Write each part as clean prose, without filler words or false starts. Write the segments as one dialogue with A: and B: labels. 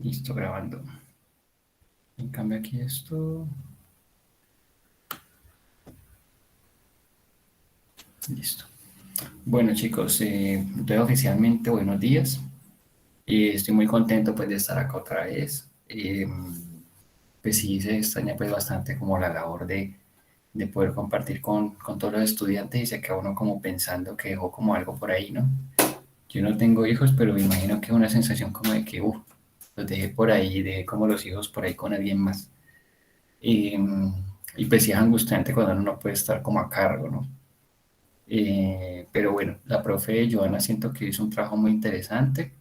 A: Listo, grabando. En cambio aquí esto. Listo. Bueno, chicos, entonces oficialmente buenos días. Estoy muy contento pues de estar acá otra vez. Pues sí, se extraña pues bastante como la labor de poder compartir con todos los estudiantes y se queda uno como pensando que dejó como algo por ahí, ¿no? Yo no tengo hijos, pero me imagino que es una sensación como de que, los dejé por ahí, dejé como los hijos por ahí con alguien más. Y, y pues sí es angustiante cuando uno no puede estar como a cargo, ¿no? Pero bueno, la profe Joana siento que hizo un trabajo muy interesante,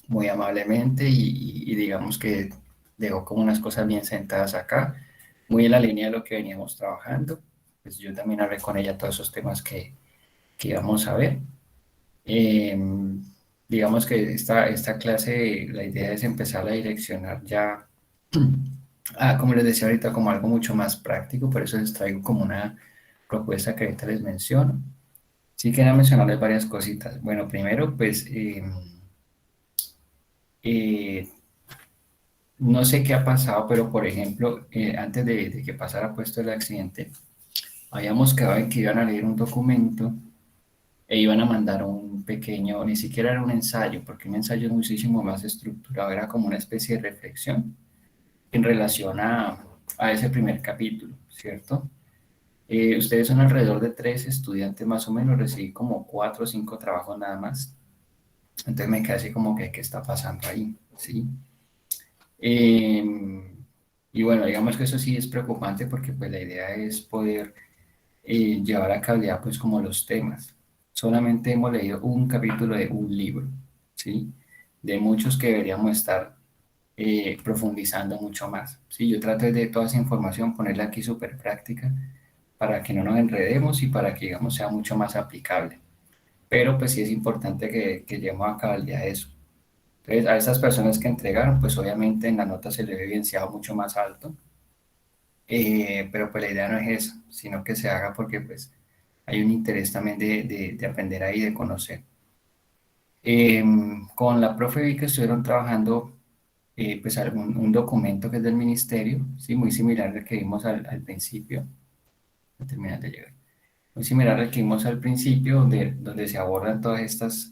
A: muy amablemente y digamos que dejó como unas cosas bien sentadas acá, muy en la línea de lo que veníamos trabajando. Pues yo también hablé con ella todos esos temas que íbamos a ver. Eh, digamos que esta clase, la idea es empezar a direccionar ya, como les decía ahorita, como algo mucho más práctico, por eso les traigo como una propuesta que ahorita les menciono. Sí, quería mencionarles varias cositas. Bueno, primero, pues, eh, no sé qué ha pasado, pero por ejemplo, antes de que pasara puesto el accidente, habíamos quedado en que iban a leer un documento e iban a mandar un pequeño, ni siquiera era un ensayo, porque un ensayo es muchísimo más estructurado, era como una especie de reflexión en relación a ese primer capítulo, ¿cierto? Ustedes son alrededor de 3 estudiantes más o menos, recibí como 4 o 5 trabajos nada más. Entonces me quedé así como que, ¿qué está pasando ahí? ¿Sí? Eh, y bueno, digamos que eso sí es preocupante porque pues la idea es poder llevar a cabalidad pues como los temas. Solamente hemos leído un capítulo de un libro, ¿sí? De muchos que deberíamos estar profundizando mucho más, ¿sí? Yo trato de toda esa información ponerla aquí súper práctica para que no nos enredemos y para que digamos sea mucho más aplicable. Pero pues sí es importante que lleguemos a cabalidad eso. Entonces, a esas personas que entregaron, pues obviamente en la nota se le ve evidenciado mucho más alto, pero pues la idea no es eso, sino que se haga porque pues hay un interés también de aprender ahí, de conocer. Con la profe vi que estuvieron trabajando pues un documento que es del ministerio, sí, muy similar al que vimos al principio, a terminar de llegar. Muy similar al que vimos al principio, donde se abordan todas estas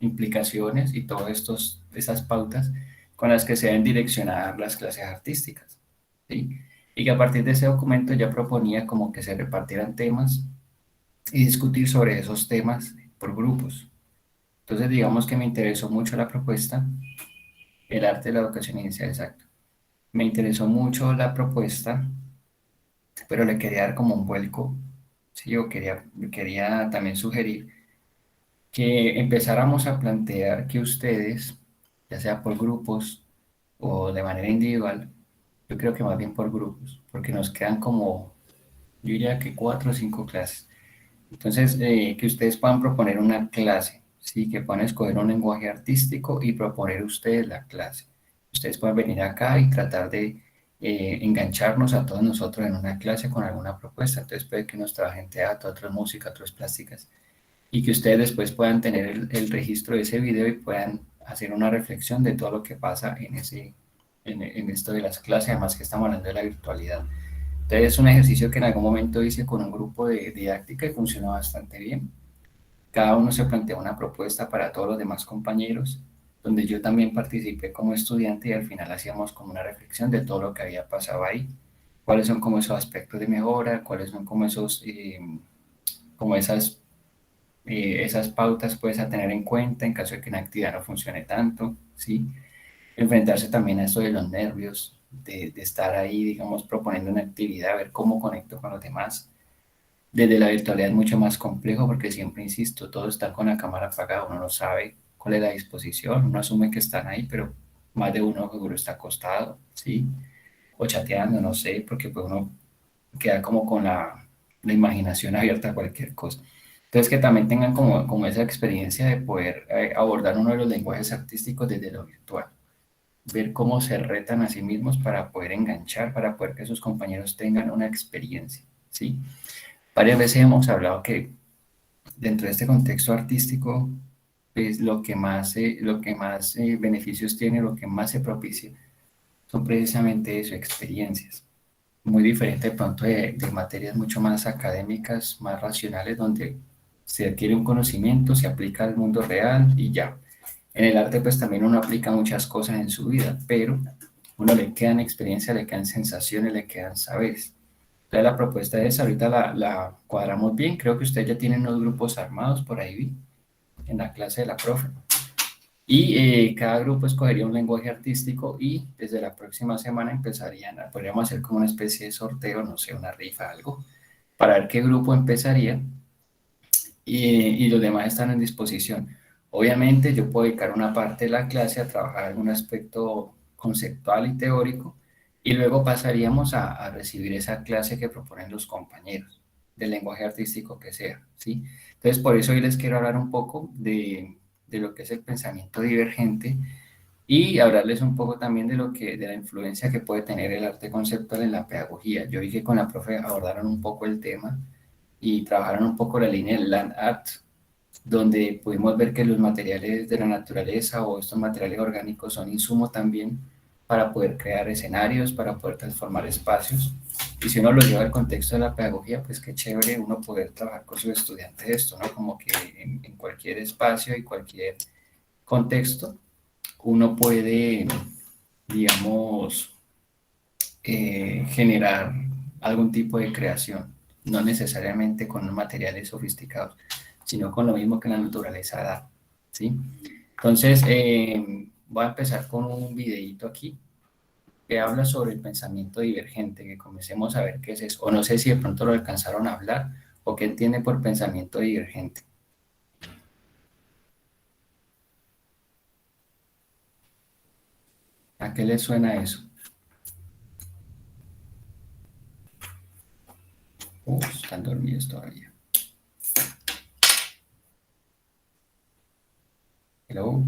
A: implicaciones y todas estas pautas con las que se deben direccionar las clases artísticas, ¿sí? Y que a partir de ese documento ya proponía como que se repartieran temas y discutir sobre esos temas por grupos. Entonces, digamos que me interesó mucho la propuesta, el arte de la educación inicial, exacto. Me interesó mucho la propuesta, pero le quería dar como un vuelco, ¿sí? Yo quería también sugerir que empezáramos a plantear que ustedes, ya sea por grupos o de manera individual, yo creo que más bien por grupos, porque nos quedan como, yo diría que 4 o 5 clases. Entonces, que ustedes puedan proponer una clase, ¿sí? Que puedan escoger un lenguaje artístico y proponer ustedes la clase. Ustedes pueden venir acá y tratar de engancharnos a todos nosotros en una clase con alguna propuesta. Entonces, puede que nos trabajen teatro, otros música, otras plásticas y que ustedes después puedan tener el registro de ese video y puedan hacer una reflexión de todo lo que pasa en esto de las clases, además que estamos hablando de la virtualidad. Entonces es un ejercicio que en algún momento hice con un grupo de didáctica y funcionó bastante bien. Cada uno se planteó una propuesta para todos los demás compañeros, donde yo también participé como estudiante y al final hacíamos como una reflexión de todo lo que había pasado ahí, cuáles son como esos aspectos de mejora, cuáles son como como esas pautas puedes a tener en cuenta en caso de que una actividad no funcione tanto, ¿sí? Enfrentarse también a eso de los nervios, de estar ahí, digamos, proponiendo una actividad, ver cómo conecto con los demás. Desde la virtualidad es mucho más complejo porque siempre, insisto, todo está con la cámara apagada, uno no sabe cuál es la disposición, uno asume que están ahí, pero más de uno seguro está acostado, ¿sí? O chateando, no sé, porque pues uno queda como con la imaginación abierta a cualquier cosa. Entonces, que también tengan como esa experiencia de poder abordar uno de los lenguajes artísticos desde lo virtual, ver cómo se retan a sí mismos para poder enganchar, para poder que sus compañeros tengan una experiencia, ¿sí? Varias veces hemos hablado que dentro de este contexto artístico pues lo que más beneficios tiene, lo que más se propicia, son precisamente eso, experiencias. Muy diferente de pronto de materias mucho más académicas, más racionales, donde se adquiere un conocimiento, se aplica al mundo real y ya. En el arte pues también uno aplica muchas cosas en su vida, pero uno le quedan experiencias, le quedan sensaciones, le quedan saberes. Entonces la propuesta es, ahorita la cuadramos bien, creo que ustedes ya tienen unos grupos armados por ahí, vi, en la clase de la profe. Y cada grupo escogería un lenguaje artístico y desde la próxima semana podríamos hacer como una especie de sorteo, no sé, una rifa, algo, para ver qué grupo empezaría y los demás están en disposición. Obviamente yo puedo dedicar una parte de la clase a trabajar algún aspecto conceptual y teórico y luego pasaríamos a recibir esa clase que proponen los compañeros del lenguaje artístico que sea, ¿sí? Entonces por eso hoy les quiero hablar un poco de lo que es el pensamiento divergente y hablarles un poco también de la influencia que puede tener el arte conceptual en la pedagogía. Yo vi que con la profe abordaron un poco el tema y trabajaron un poco la línea del land art, donde pudimos ver que los materiales de la naturaleza o estos materiales orgánicos son insumo también para poder crear escenarios, para poder transformar espacios. Y si uno lo lleva al contexto de la pedagogía, pues qué chévere uno poder trabajar con sus estudiantes esto, ¿no? Como que en cualquier espacio y cualquier contexto uno puede, digamos, generar algún tipo de creación, no necesariamente con materiales sofisticados, sino con lo mismo que la naturaleza da, ¿sí? Entonces, voy a empezar con un videito aquí que habla sobre el pensamiento divergente, que comencemos a ver qué es eso, o no sé si de pronto lo alcanzaron a hablar, o qué entiende por pensamiento divergente. ¿A qué le suena eso? Están dormidos todavía. Hello.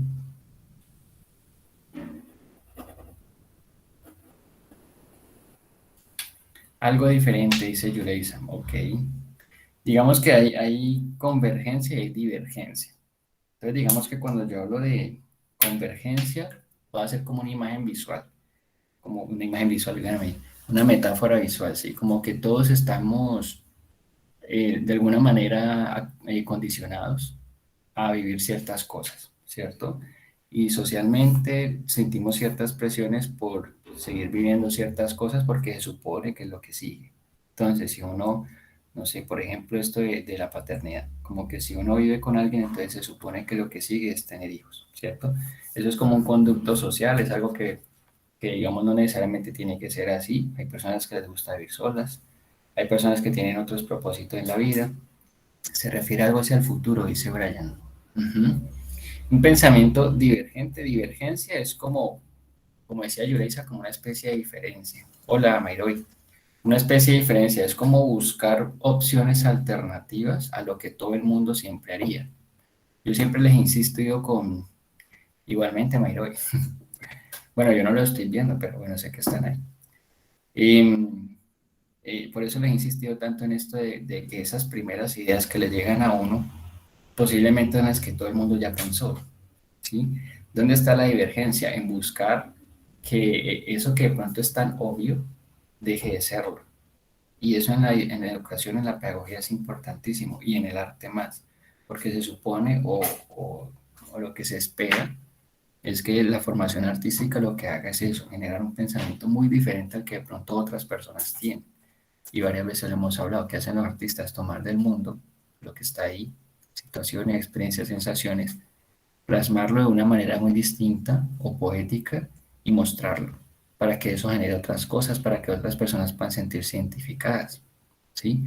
A: Algo diferente, dice Yuleisa. Ok. Digamos que hay convergencia y hay divergencia. Entonces, digamos que cuando yo hablo de convergencia, puedo hacer como una imagen visual, como una imagen visual, díganme, una metáfora visual, ¿sí? Como que todos estamos de alguna manera condicionados a vivir ciertas cosas, ¿cierto? Y socialmente sentimos ciertas presiones por seguir viviendo ciertas cosas porque se supone que es lo que sigue. Entonces, si uno, no sé, por ejemplo, esto de la paternidad, como que si uno vive con alguien, entonces se supone que lo que sigue es tener hijos, ¿cierto? Eso es como un conducto social, es algo que digamos no necesariamente tiene que ser así. Hay personas que les gusta vivir solas, hay personas que tienen otros propósitos en la vida. Se refiere a algo hacia el futuro, dice Brian. Ujú. Un pensamiento divergente, divergencia es como decía Yureisa, como una especie de diferencia. Hola, Mayroy. Una especie de diferencia es como buscar opciones alternativas a lo que todo el mundo siempre haría. Yo siempre les insisto yo con, igualmente, Mayroy. Bueno, yo no lo estoy viendo, pero bueno, sé que están ahí. Y, por eso les he insistido tanto en esto de que esas primeras ideas que le llegan a uno, posiblemente son las que todo el mundo ya pensó. ¿Sí? ¿Dónde está la divergencia? En buscar que eso que de pronto es tan obvio deje de serlo. Y eso en la educación, en la pedagogía es importantísimo y en el arte más, porque se supone o lo que se espera es que la formación artística lo que haga es eso, generar un pensamiento muy diferente al que de pronto otras personas tienen. Y varias veces lo hemos hablado, que hacen los artistas tomar del mundo lo que está ahí, situaciones, experiencias, sensaciones, plasmarlo de una manera muy distinta o poética y mostrarlo, para que eso genere otras cosas, para que otras personas puedan sentirse identificadas, ¿sí?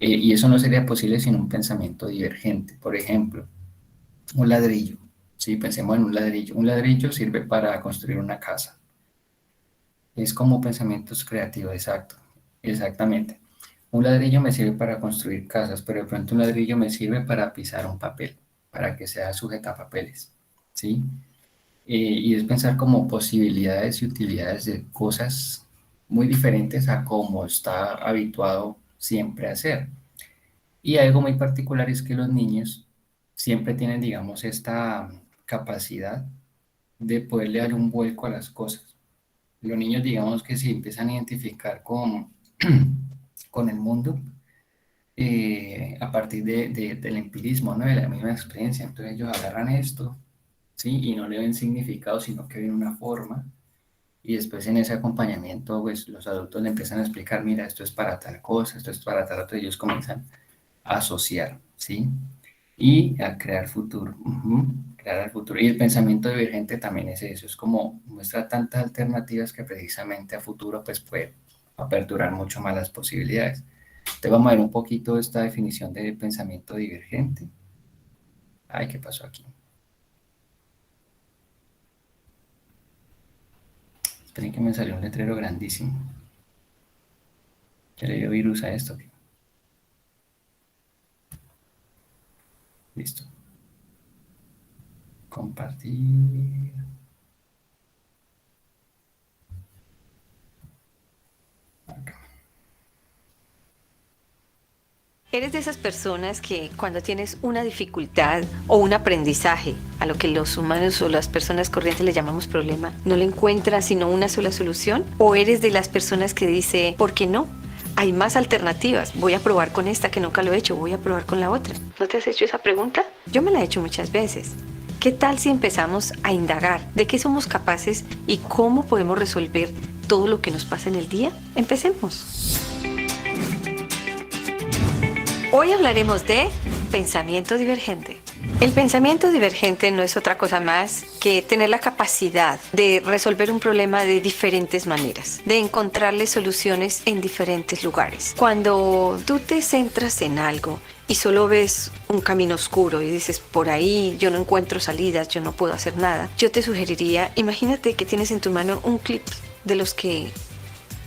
A: Y eso no sería posible sin un pensamiento divergente. Por ejemplo, un ladrillo, ¿sí? Pensemos en un ladrillo. Un ladrillo sirve para construir una casa. Es como pensamientos creativos, exacto, exactamente. Un ladrillo me sirve para construir casas, pero de pronto un ladrillo me sirve para pisar un papel, para que sea sujeta a papeles, ¿sí? Y es pensar como posibilidades y utilidades de cosas muy diferentes a como está habituado siempre a hacer. Y algo muy particular es que los niños siempre tienen, digamos, esta capacidad de poderle dar un vuelco a las cosas. Los niños, digamos que si empiezan a identificar con el mundo, a partir del empirismo, ¿no? De la misma experiencia. Entonces ellos agarran esto, ¿sí? Y no le ven significado, sino que ven una forma. Y después en ese acompañamiento, pues los adultos le empiezan a explicar, mira, esto es para tal cosa, esto es para tal otra, y ellos comienzan a asociar, ¿sí? Y a crear futuro, crear el futuro. Y el pensamiento divergente también es eso, es como muestra tantas alternativas que precisamente a futuro pues puede aperturar mucho más las posibilidades. Entonces vamos a ver un poquito esta definición de pensamiento divergente. Ay, ¿qué pasó aquí? Esperen que me salió un letrero grandísimo. ¿Qué le dio virus a esto? Listo. Compartir. Acá.
B: ¿Eres de esas personas que cuando tienes una dificultad o un aprendizaje, a lo que los humanos o las personas corrientes le llamamos problema, no le encuentras sino una sola solución? ¿O eres de las personas que dice, ¿por qué no? Hay más alternativas. Voy a probar con esta que nunca lo he hecho, voy a probar con la otra. ¿No te has hecho esa pregunta? Yo me la he hecho muchas veces. ¿Qué tal si empezamos a indagar de qué somos capaces y cómo podemos resolver todo lo que nos pasa en el día? Empecemos. Hoy hablaremos de pensamiento divergente. El pensamiento divergente no es otra cosa más que tener la capacidad de resolver un problema de diferentes maneras, de encontrarle soluciones en diferentes lugares. Cuando tú te centras en algo y solo ves un camino oscuro y dices, por ahí yo no encuentro salidas, yo no puedo hacer nada, yo te sugeriría, imagínate que tienes en tu mano un clip de los que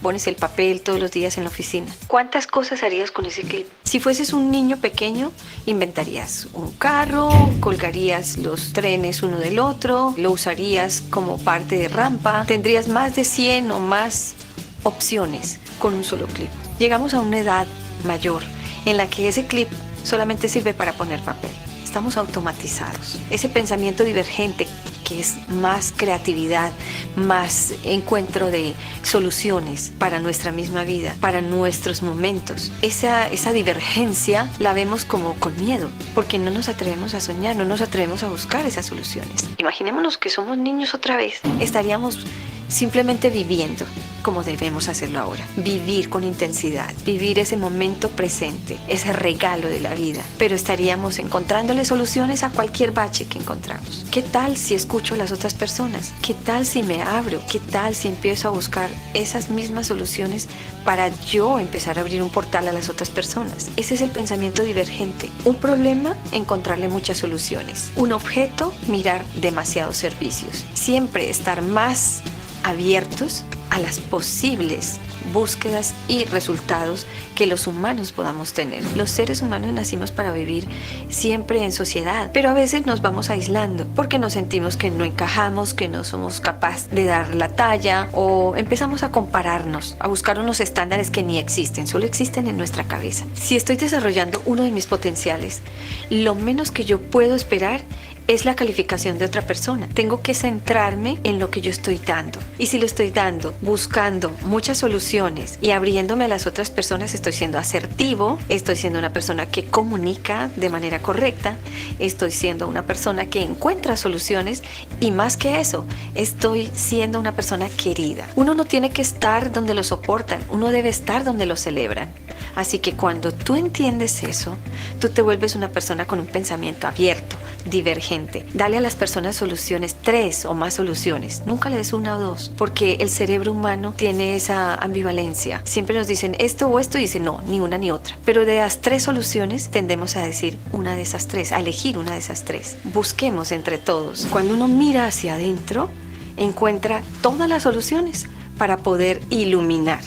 B: pones el papel todos los días en la oficina. ¿Cuántas cosas harías con ese clip? Si fueses un niño pequeño, inventarías un carro, colgarías los trenes uno del otro, lo usarías como parte de rampa, tendrías más de 100 o más opciones con un solo clip. Llegamos a una edad mayor en la que ese clip solamente sirve para poner papel. Estamos automatizados. Ese pensamiento divergente que es más creatividad, más encuentro de soluciones para nuestra misma vida, para nuestros momentos. Esa divergencia la vemos como con miedo, porque no nos atrevemos a soñar, no nos atrevemos a buscar esas soluciones. Imaginémonos que somos niños otra vez, estaríamos simplemente viviendo como debemos hacerlo ahora. Vivir con intensidad, vivir ese momento presente, ese regalo de la vida. Pero estaríamos encontrándole soluciones a cualquier bache que encontramos. ¿Qué tal si escucho a las otras personas? ¿Qué tal si me abro? ¿Qué tal si empiezo a buscar esas mismas soluciones para yo empezar a abrir un portal a las otras personas? Ese es el pensamiento divergente. Un problema, encontrarle muchas soluciones. Un objeto, mirar demasiados servicios. Siempre estar más abiertos a las posibles búsquedas y resultados que los humanos podamos tener. Los seres humanos nacimos para vivir siempre en sociedad, pero a veces nos vamos aislando porque nos sentimos que no encajamos, que no somos capaces de dar la talla o empezamos a compararnos, a buscar unos estándares que ni existen, solo existen en nuestra cabeza. Si estoy desarrollando uno de mis potenciales, lo menos que yo puedo esperar es la calificación de otra persona. Tengo que centrarme en lo que yo estoy dando. Y si lo estoy dando, buscando muchas soluciones y abriéndome a las otras personas, estoy siendo asertivo, estoy siendo una persona que comunica de manera correcta, estoy siendo una persona que encuentra soluciones y más que eso, estoy siendo una persona querida. Uno no tiene que estar donde lo soportan, uno debe estar donde lo celebran. Así que cuando tú entiendes eso, tú te vuelves una persona con un pensamiento abierto, divergente. Dale a las personas soluciones, 3 o más soluciones. Nunca le des 1 o 2, porque el cerebro humano tiene esa ambivalencia. Siempre nos dicen esto o esto y dicen no, ni una ni otra. Pero de las 3 soluciones tendemos a decir una de esas 3, a elegir una de esas 3. Busquemos entre todos. Cuando uno mira hacia adentro, encuentra todas las soluciones para poder iluminar.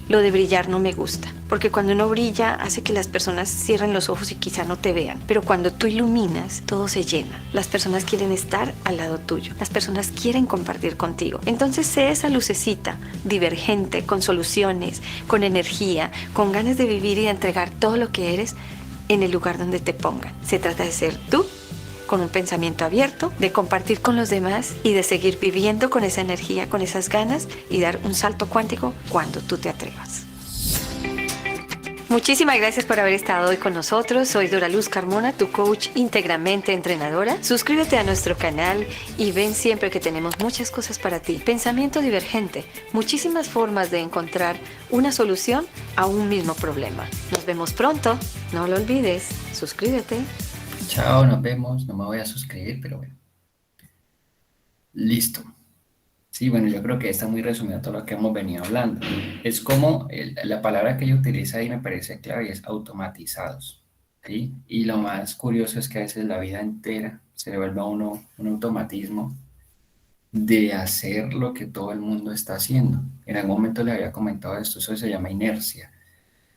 B: Lo de brillar no me gusta, porque cuando uno brilla hace que las personas cierren los ojos y quizá no te vean, pero cuando tú iluminas, todo se llena. Las personas quieren estar al lado tuyo, las personas quieren compartir contigo. Entonces sé esa lucecita divergente, con soluciones, con energía, con ganas de vivir y de entregar todo lo que eres en el lugar donde te pongan. Se trata de ser tú con un pensamiento abierto, de compartir con los demás y de seguir viviendo con esa energía, con esas ganas y dar un salto cuántico cuando tú te atrevas. Muchísimas gracias por haber estado hoy con nosotros. Soy Dora Luz Carmona, tu coach íntegramente entrenadora. Suscríbete a nuestro canal y ven siempre que tenemos muchas cosas para ti. Pensamiento divergente, muchísimas formas de encontrar una solución a un mismo problema. Nos vemos pronto, no lo olvides, suscríbete.
A: Chao, nos vemos. No me voy a suscribir, pero bueno. Listo. Sí, bueno, yo creo que está muy resumido todo lo que hemos venido hablando. Es como la palabra que ella utiliza ahí me parece clave y es automatizados. ¿Sí? Y lo más curioso es que a veces la vida entera se le vuelve a uno un automatismo de hacer lo que todo el mundo está haciendo. En algún momento le había comentado esto, eso se llama inercia.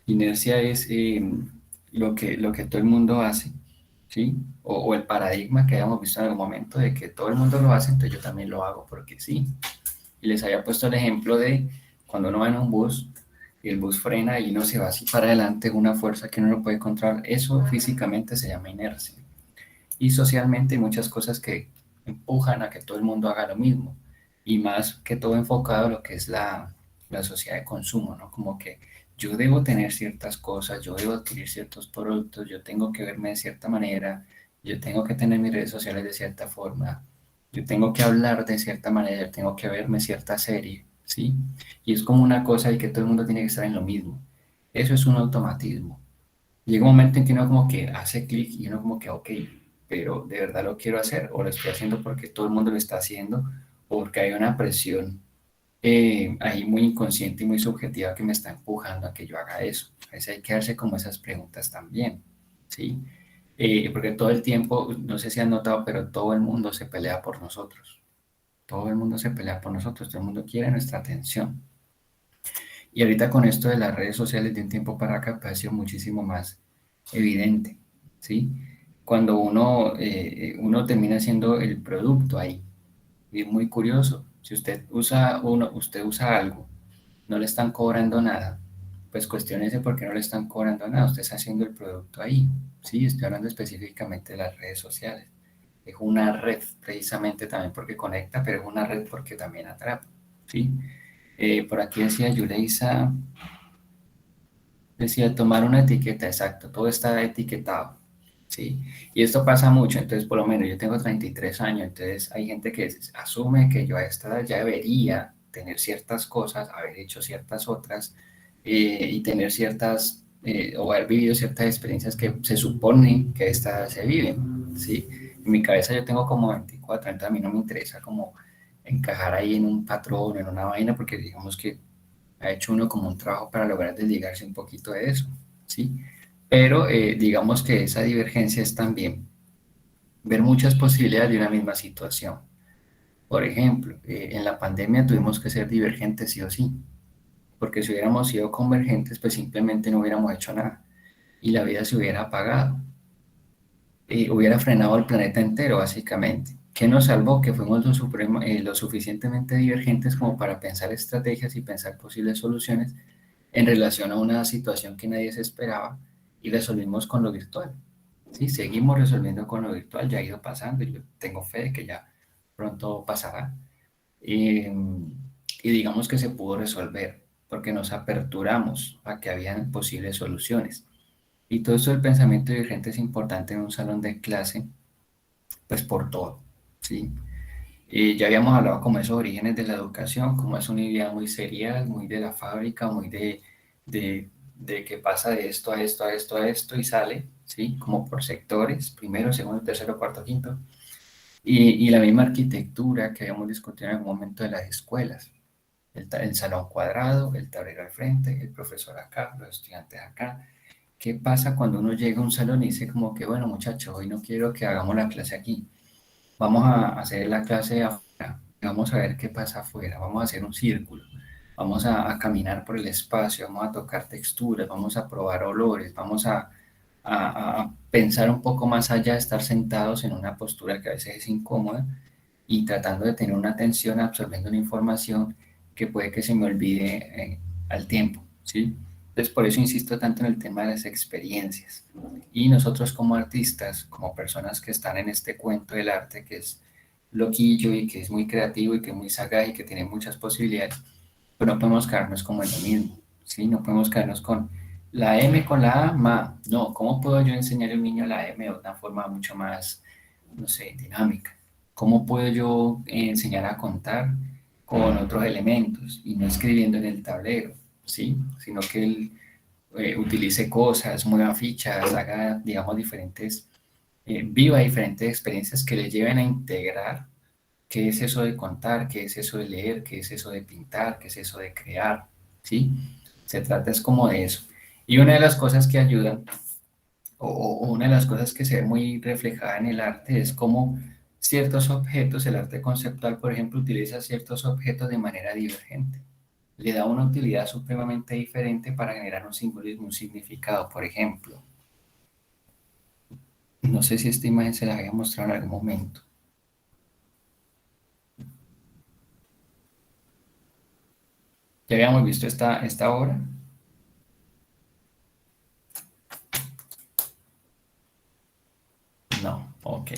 A: Inercia es lo que todo el mundo hace, ¿sí? O el paradigma que habíamos visto en algún momento de que todo el mundo lo hace, entonces yo también lo hago porque sí. Y les había puesto el ejemplo de cuando uno va en un bus y el bus frena y uno se va así para adelante, una fuerza que uno no puede controlar, eso físicamente se llama inercia. Y socialmente hay muchas cosas que empujan a que todo el mundo haga lo mismo. Y más que todo enfocado a lo que es la sociedad de consumo, ¿no? Como que yo debo tener ciertas cosas, yo debo adquirir ciertos productos, yo tengo que verme de cierta manera, yo tengo que tener mis redes sociales de cierta forma, yo tengo que hablar de cierta manera, tengo que verme cierta serie, ¿sí? Y es como una cosa y que todo el mundo tiene que estar en lo mismo. Eso es un automatismo. Llega un momento en que uno como que hace clic y uno como que, ok, pero ¿de verdad lo quiero hacer? ¿O lo estoy haciendo porque todo el mundo lo está haciendo? ¿O porque hay una presión ahí muy inconsciente y muy subjetiva que me está empujando a que yo haga eso? A veces hay que darse como esas preguntas también, ¿sí? Porque todo el tiempo, no sé si han notado, pero todo el mundo se pelea por nosotros. Todo el mundo se pelea por nosotros, todo el mundo quiere nuestra atención. Y ahorita con esto de las redes sociales de un tiempo para acá, pues ha sido muchísimo más evidente, ¿sí? Cuando uno termina siendo el producto ahí. Y es muy curioso, si usted usa algo, no le están cobrando nada, pues cuestiónese por qué no le están cobrando nada, usted está haciendo el producto ahí, ¿sí? Estoy hablando específicamente de las redes sociales. Es una red precisamente también porque conecta, pero es una red porque también atrapa, ¿sí? Por aquí decía Yuleisa, decía tomar una etiqueta, exacto, todo está etiquetado, ¿sí? Y esto pasa mucho, entonces por lo menos yo tengo 33 años, entonces hay gente que asume que yo a esta edad ya debería tener ciertas cosas, haber hecho ciertas otras y tener o haber vivido ciertas experiencias que se supone que a esta edad se viven, ¿sí? En mi cabeza yo tengo como 24, entonces a mí no me interesa como encajar ahí en un patrón, en una vaina, porque digamos que ha hecho uno como un trabajo para lograr desligarse un poquito de eso, ¿sí? Pero digamos que esa divergencia es también ver muchas posibilidades de una misma situación. Por ejemplo, en la pandemia tuvimos que ser divergentes sí o sí, porque si hubiéramos sido convergentes, pues simplemente no hubiéramos hecho nada y la vida se hubiera apagado, hubiera frenado el planeta entero, básicamente. ¿Qué nos salvó? Que fuimos lo suficientemente divergentes como para pensar estrategias y pensar posibles soluciones en relación a una situación que nadie se esperaba y resolvimos con lo virtual. Sí, seguimos resolviendo con lo virtual, ya ha ido pasando y yo tengo fe de que ya pronto pasará. Y, y digamos que se pudo resolver porque nos aperturamos a que habían posibles soluciones. Y todo eso del pensamiento divergente es importante en un salón de clase, pues por todo, ¿sí? Ya habíamos hablado como esos orígenes de la educación, como es una idea muy serial, muy de la fábrica, muy de que pasa de esto a esto, a esto, a esto y sale, ¿sí? Como por sectores, primero, segundo, tercero, cuarto, quinto. Y la misma arquitectura que habíamos discutido en algún momento de las escuelas. El salón cuadrado, el tablero al frente, el profesor acá, los estudiantes acá. ¿Qué pasa cuando uno llega a un salón y dice como que, bueno, muchachos, hoy no quiero que hagamos la clase aquí? Vamos a hacer la clase afuera, vamos a ver qué pasa afuera, vamos a hacer un círculo, vamos a caminar por el espacio, vamos a tocar texturas, vamos a probar olores, vamos a pensar un poco más allá de estar sentados en una postura que a veces es incómoda y tratando de tener una atención absorbiendo una información que puede que se me olvide al tiempo, ¿sí? Entonces, por eso insisto tanto en el tema de las experiencias. Y nosotros como artistas, como personas que están en este cuento del arte, que es loquillo y que es muy creativo y que es muy sagaz y que tiene muchas posibilidades, pues no podemos quedarnos como en lo mismo, ¿sí? No podemos quedarnos con la M con la A, ma. No, ¿cómo puedo yo enseñar a un niño la M de una forma mucho más, no sé, dinámica? ¿Cómo puedo yo enseñar a contar con otros elementos y no escribiendo en el tablero, ¿sí? Sino que él utilice cosas, mueva fichas, haga, digamos, viva diferentes experiencias que le lleven a integrar qué es eso de contar, qué es eso de leer, qué es eso de pintar, qué es eso de crear, ¿sí? Se trata es como de eso. Y una de las cosas que ayudan, o una de las cosas que se ve muy reflejada en el arte es cómo ciertos objetos, el arte conceptual, por ejemplo, utiliza ciertos objetos de manera divergente. Le da una utilidad supremamente diferente para generar un simbolismo, un significado. Por ejemplo, no sé si esta imagen se la había mostrado en algún momento. ¿Ya habíamos visto esta obra? No, ok.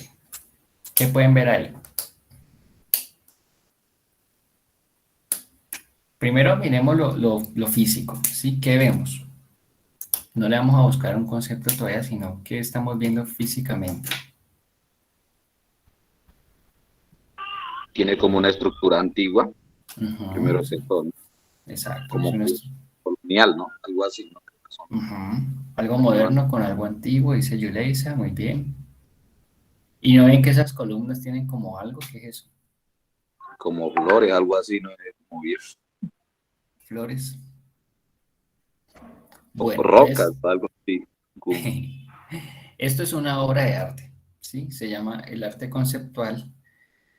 A: ¿Qué pueden ver ahí? Primero miremos lo físico, ¿sí? ¿Qué vemos? No le vamos a buscar un concepto todavía, sino qué estamos viendo físicamente.
C: Tiene como una estructura antigua,
A: Ujú,
C: primero es esto, ¿no?
A: exacto.
C: Como colonial, ¿no? Algo así, ¿no? Son
A: Ujú. Algo
C: animales
A: moderno con algo antiguo, dice Yuleisa, muy bien. ¿Y no ven que esas columnas tienen como algo? ¿Qué es eso?
C: como flores, algo así, ¿no? Como
A: Flores.
C: o
A: Bueno,
C: rocas, algo así.
A: esto es una obra de arte, ¿sí? Se llama el arte conceptual.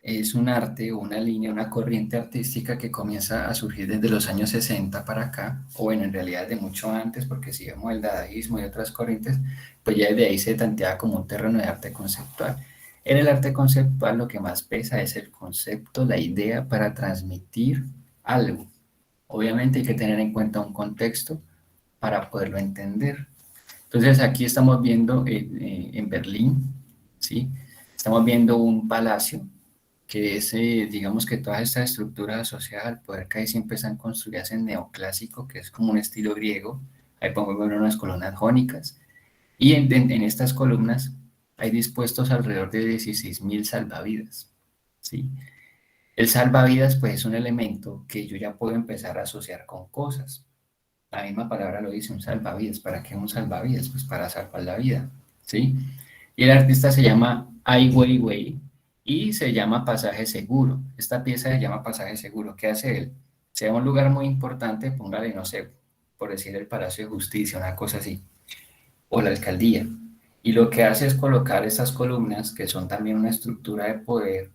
A: Es un arte, una línea, una corriente artística que comienza a surgir desde los años 60 para acá, o bueno, en realidad de mucho antes, porque si vemos el dadaísmo y otras corrientes, pues ya desde ahí se tanteaba como un terreno de arte conceptual. En el arte conceptual lo que más pesa es el concepto, la idea para transmitir algo. Obviamente hay que tener en cuenta un contexto para poderlo entender. Entonces aquí estamos viendo en Berlín, ¿sí? Estamos viendo un palacio que es, digamos que todas estas estructuras asociadas al poder que ahí siempre están construidas en neoclásico, que es como un estilo griego. Ahí podemos ver unas columnas jónicas. Y en estas columnas hay dispuestos alrededor de 16.000 salvavidas, ¿sí? El salvavidas, pues, es un elemento que yo ya puedo empezar a asociar con cosas. La misma palabra lo dice, un salvavidas. ¿Para qué un salvavidas? Pues para salvar la vida, ¿sí? Y el artista se llama Ai Weiwei y se llama Pasaje Seguro. Esta pieza se llama Pasaje Seguro. ¿Qué hace él? Sea un lugar muy importante, póngale, no sé, por decir el Palacio de Justicia, una cosa así, o la alcaldía. Y lo que hace es colocar esas columnas, que son también una estructura de poder,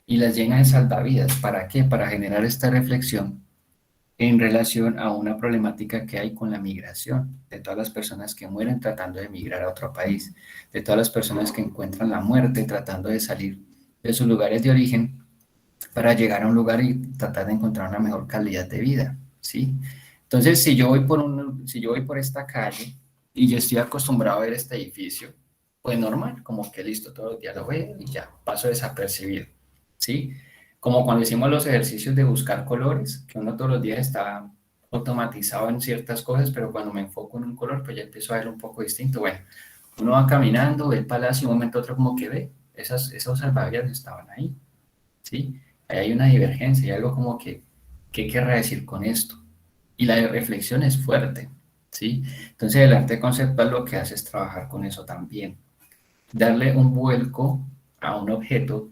A: y las llena de salvavidas. ¿Para qué? Para generar esta reflexión en relación a una problemática que hay con la migración, de todas las personas que mueren tratando de migrar a otro país, de todas las personas que encuentran la muerte tratando de salir de sus lugares de origen para llegar a un lugar y tratar de encontrar una mejor calidad de vida, ¿sí? Entonces, si yo voy por esta calle y yo estoy acostumbrado a ver este edificio, pues normal, como que listo, todos los días lo veo y ya, paso desapercibido, ¿sí? Como cuando hicimos los ejercicios de buscar colores, que uno todos los días está automatizado en ciertas cosas, pero cuando me enfoco en un color, pues ya empiezo a ver un poco distinto. Bueno, uno va caminando, ve el palacio, un momento a otro como que ve, esos salvavidas estaban ahí, ¿sí? Ahí hay una divergencia, hay algo como que, ¿qué querrá decir con esto? Y la reflexión es fuerte, ¿sí? Entonces el arte conceptual lo que hace es trabajar con eso también, darle un vuelco a un objeto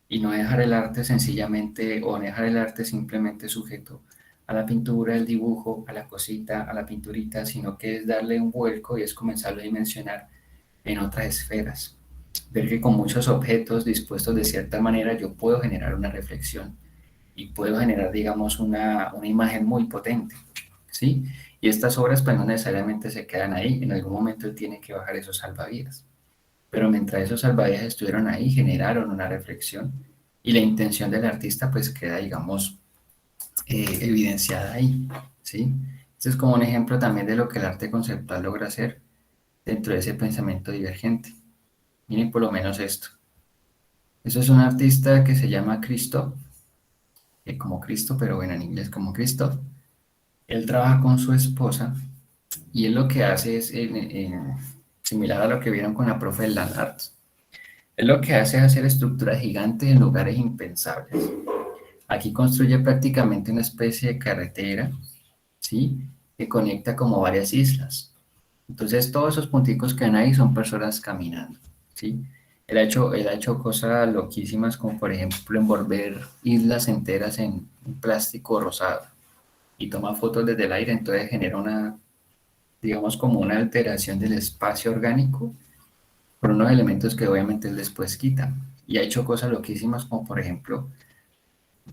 A: y no dejar el arte sencillamente, o no dejar el arte simplemente sujeto a la pintura, el dibujo, a la cosita, a la pinturita, sino que es darle un vuelco y es comenzarlo a dimensionar en otras esferas. Ver que con muchos objetos dispuestos de cierta manera yo puedo generar una reflexión y puedo generar, digamos, una imagen muy potente, ¿sí? Y estas obras pues no necesariamente se quedan ahí, en algún momento él tiene que bajar esos salvavidas, pero mientras esos salvavidas estuvieron ahí, generaron una reflexión y la intención del artista pues queda, digamos, evidenciada ahí, ¿sí? Este es como un ejemplo también de lo que el arte conceptual logra hacer dentro de ese pensamiento divergente. Miren por lo menos esto. Eso es un artista que se llama Christoph, como Cristo, pero bueno, en inglés como Christoph. Él trabaja con su esposa y él lo que hace es, similar a lo que vieron con la profe del Land Arts, él lo que hace es hacer estructuras gigantes en lugares impensables. Aquí construye prácticamente una especie de carretera, ¿sí? Que conecta como varias islas. Entonces, todos esos punticos que ven ahí son personas caminando, ¿sí? Él ha hecho cosas loquísimas, como por ejemplo envolver islas enteras en un plástico rosado y toma fotos desde el aire, entonces genera una, digamos, como una alteración del espacio orgánico por unos elementos que obviamente él después quita. Y ha hecho cosas loquísimas, como por ejemplo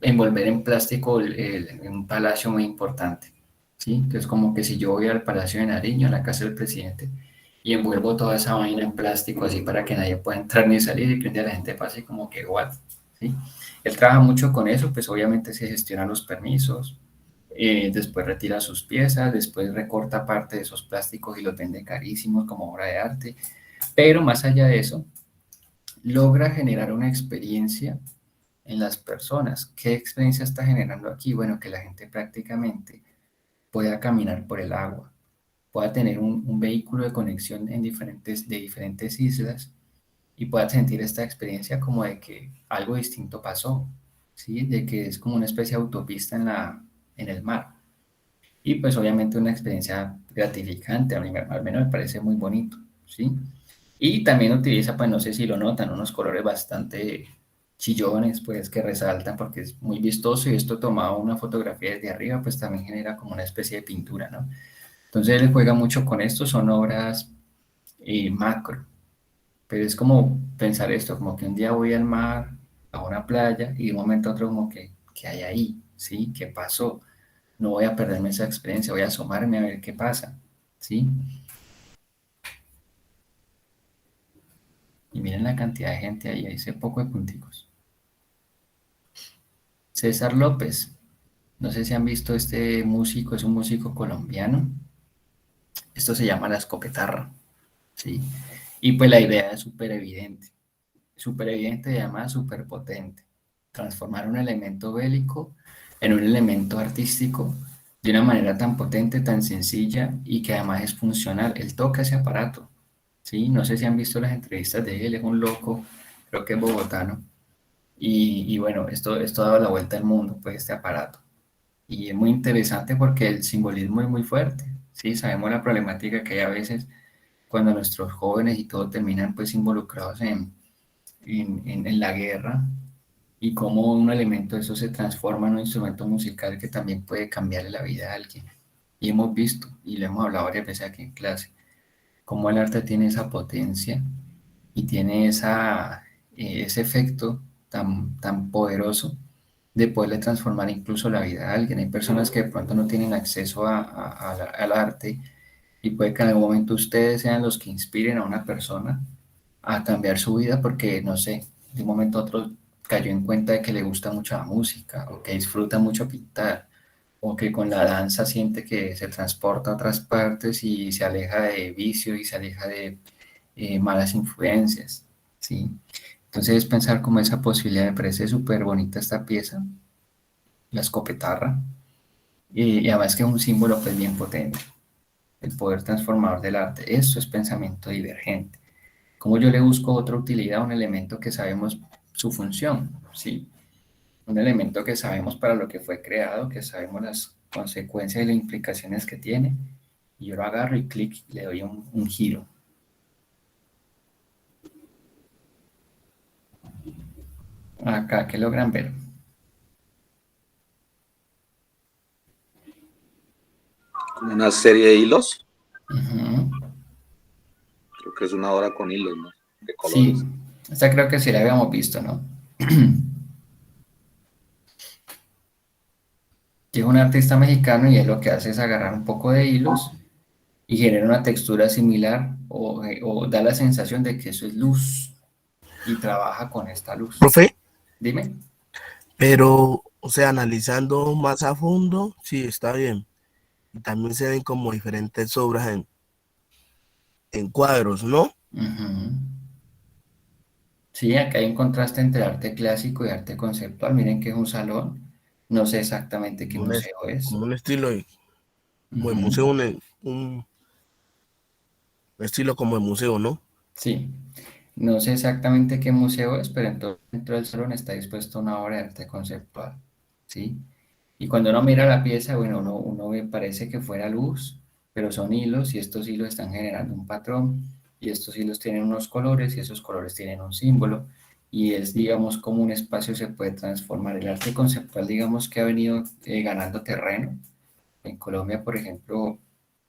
A: envolver en plástico un palacio muy importante, ¿sí? Entonces, como que si yo voy al Palacio de Nariño, a la casa del presidente, y envuelvo toda esa vaina en plástico así para que nadie pueda entrar ni salir y que un día la gente pase como que, what, ¿sí? Él trabaja mucho con eso, pues obviamente se gestionan los permisos, después retira sus piezas, después recorta parte de esos plásticos y los vende carísimos como obra de arte, pero más allá de eso, logra generar una experiencia en las personas. ¿Qué experiencia está generando aquí? Bueno, que la gente prácticamente pueda caminar por el agua, pueda tener un vehículo de conexión de diferentes islas y pueda sentir esta experiencia como de que algo distinto pasó, ¿sí? De que es como una especie de autopista en el mar. Y pues obviamente una experiencia gratificante, a mí al menos me parece muy bonito, ¿sí? Y también utiliza, pues no sé si lo notan, unos colores bastante chillones, pues que resaltan porque es muy vistoso y esto tomado una fotografía desde arriba, pues también genera como una especie de pintura, ¿no? Entonces él juega mucho con esto, son obras macro, pero es como pensar esto, como que un día voy al mar, a una playa y de un momento a otro como que, ¿qué hay ahí? ¿Sí? ¿Qué pasó? No voy a perderme esa experiencia, voy a asomarme a ver qué pasa, ¿sí? Y miren la cantidad de gente ahí, ese poco de punticos. César López, no sé si han visto este músico, es un músico colombiano. Esto se llama la escopetarra, ¿sí? Y pues la idea es súper evidente y además súper potente. Transformar un elemento bélico en un elemento artístico de una manera tan potente, tan sencilla y que además es funcional. Él toca ese aparato, ¿sí? No sé si han visto las entrevistas de él, es un loco, creo que es bogotano. Y bueno, esto ha dado la vuelta al mundo, pues este aparato. Y es muy interesante porque el simbolismo es muy fuerte, ¿sí? Sabemos la problemática que hay a veces cuando nuestros jóvenes y todo terminan pues involucrados en la guerra y cómo un elemento de eso se transforma en un instrumento musical que también puede cambiarle la vida a alguien. Y hemos visto, y lo hemos hablado varias veces aquí en clase, cómo el arte tiene esa potencia y tiene ese efecto tan poderoso de poderle transformar incluso la vida a alguien. Hay personas que de pronto no tienen acceso al arte y puede que en algún momento ustedes sean los que inspiren a una persona a cambiar su vida porque, no sé, de un momento a otro cayó en cuenta de que le gusta mucho la música o que disfruta mucho pintar o que con la danza siente que se transporta a otras partes y se aleja de vicio y se aleja de malas influencias, ¿sí? Entonces pensar como esa posibilidad, me parece súper bonita esta pieza, la escopetarra, y además que es un símbolo pues bien potente, el poder transformador del arte. Eso es pensamiento divergente. Como yo le busco otra utilidad a un elemento que sabemos su función, ¿sí? Un elemento que sabemos para lo que fue creado, que sabemos las consecuencias y las implicaciones que tiene, y yo lo agarro y clic, le doy un giro. Acá, que logran ver.
C: Como una serie de hilos.
A: Ujú.
C: Creo que es una hora con hilos, ¿no? De
A: Sí,
C: colores.
A: esta creo que sí la habíamos visto, ¿no? Que es un artista mexicano y él lo que hace es agarrar un poco de hilos y genera una textura similar o da la sensación de que eso es luz y trabaja con esta luz.
D: Profe,
A: Dime.
D: pero, o sea, analizando más a fondo, sí, está bien. también se ven como diferentes obras en cuadros, ¿no?
A: Ujú. Sí, acá hay un contraste entre arte clásico y arte conceptual. Miren que es un salón. No sé exactamente qué
D: Como un, es-
A: museo es.
D: como un estilo, como de
A: Ujú.
D: museo, un estilo como de museo, ¿no?
A: Sí, no sé exactamente qué museo es, pero dentro del salón está dispuesta una obra de arte conceptual. ¿Sí? Y cuando uno mira la pieza, bueno, uno ve, parece que fuera luz, pero son hilos y estos hilos están generando un patrón y estos hilos tienen unos colores y esos colores tienen un símbolo y es, digamos, como un espacio se puede transformar. El arte conceptual, digamos, que ha venido ganando terreno. En Colombia, por ejemplo,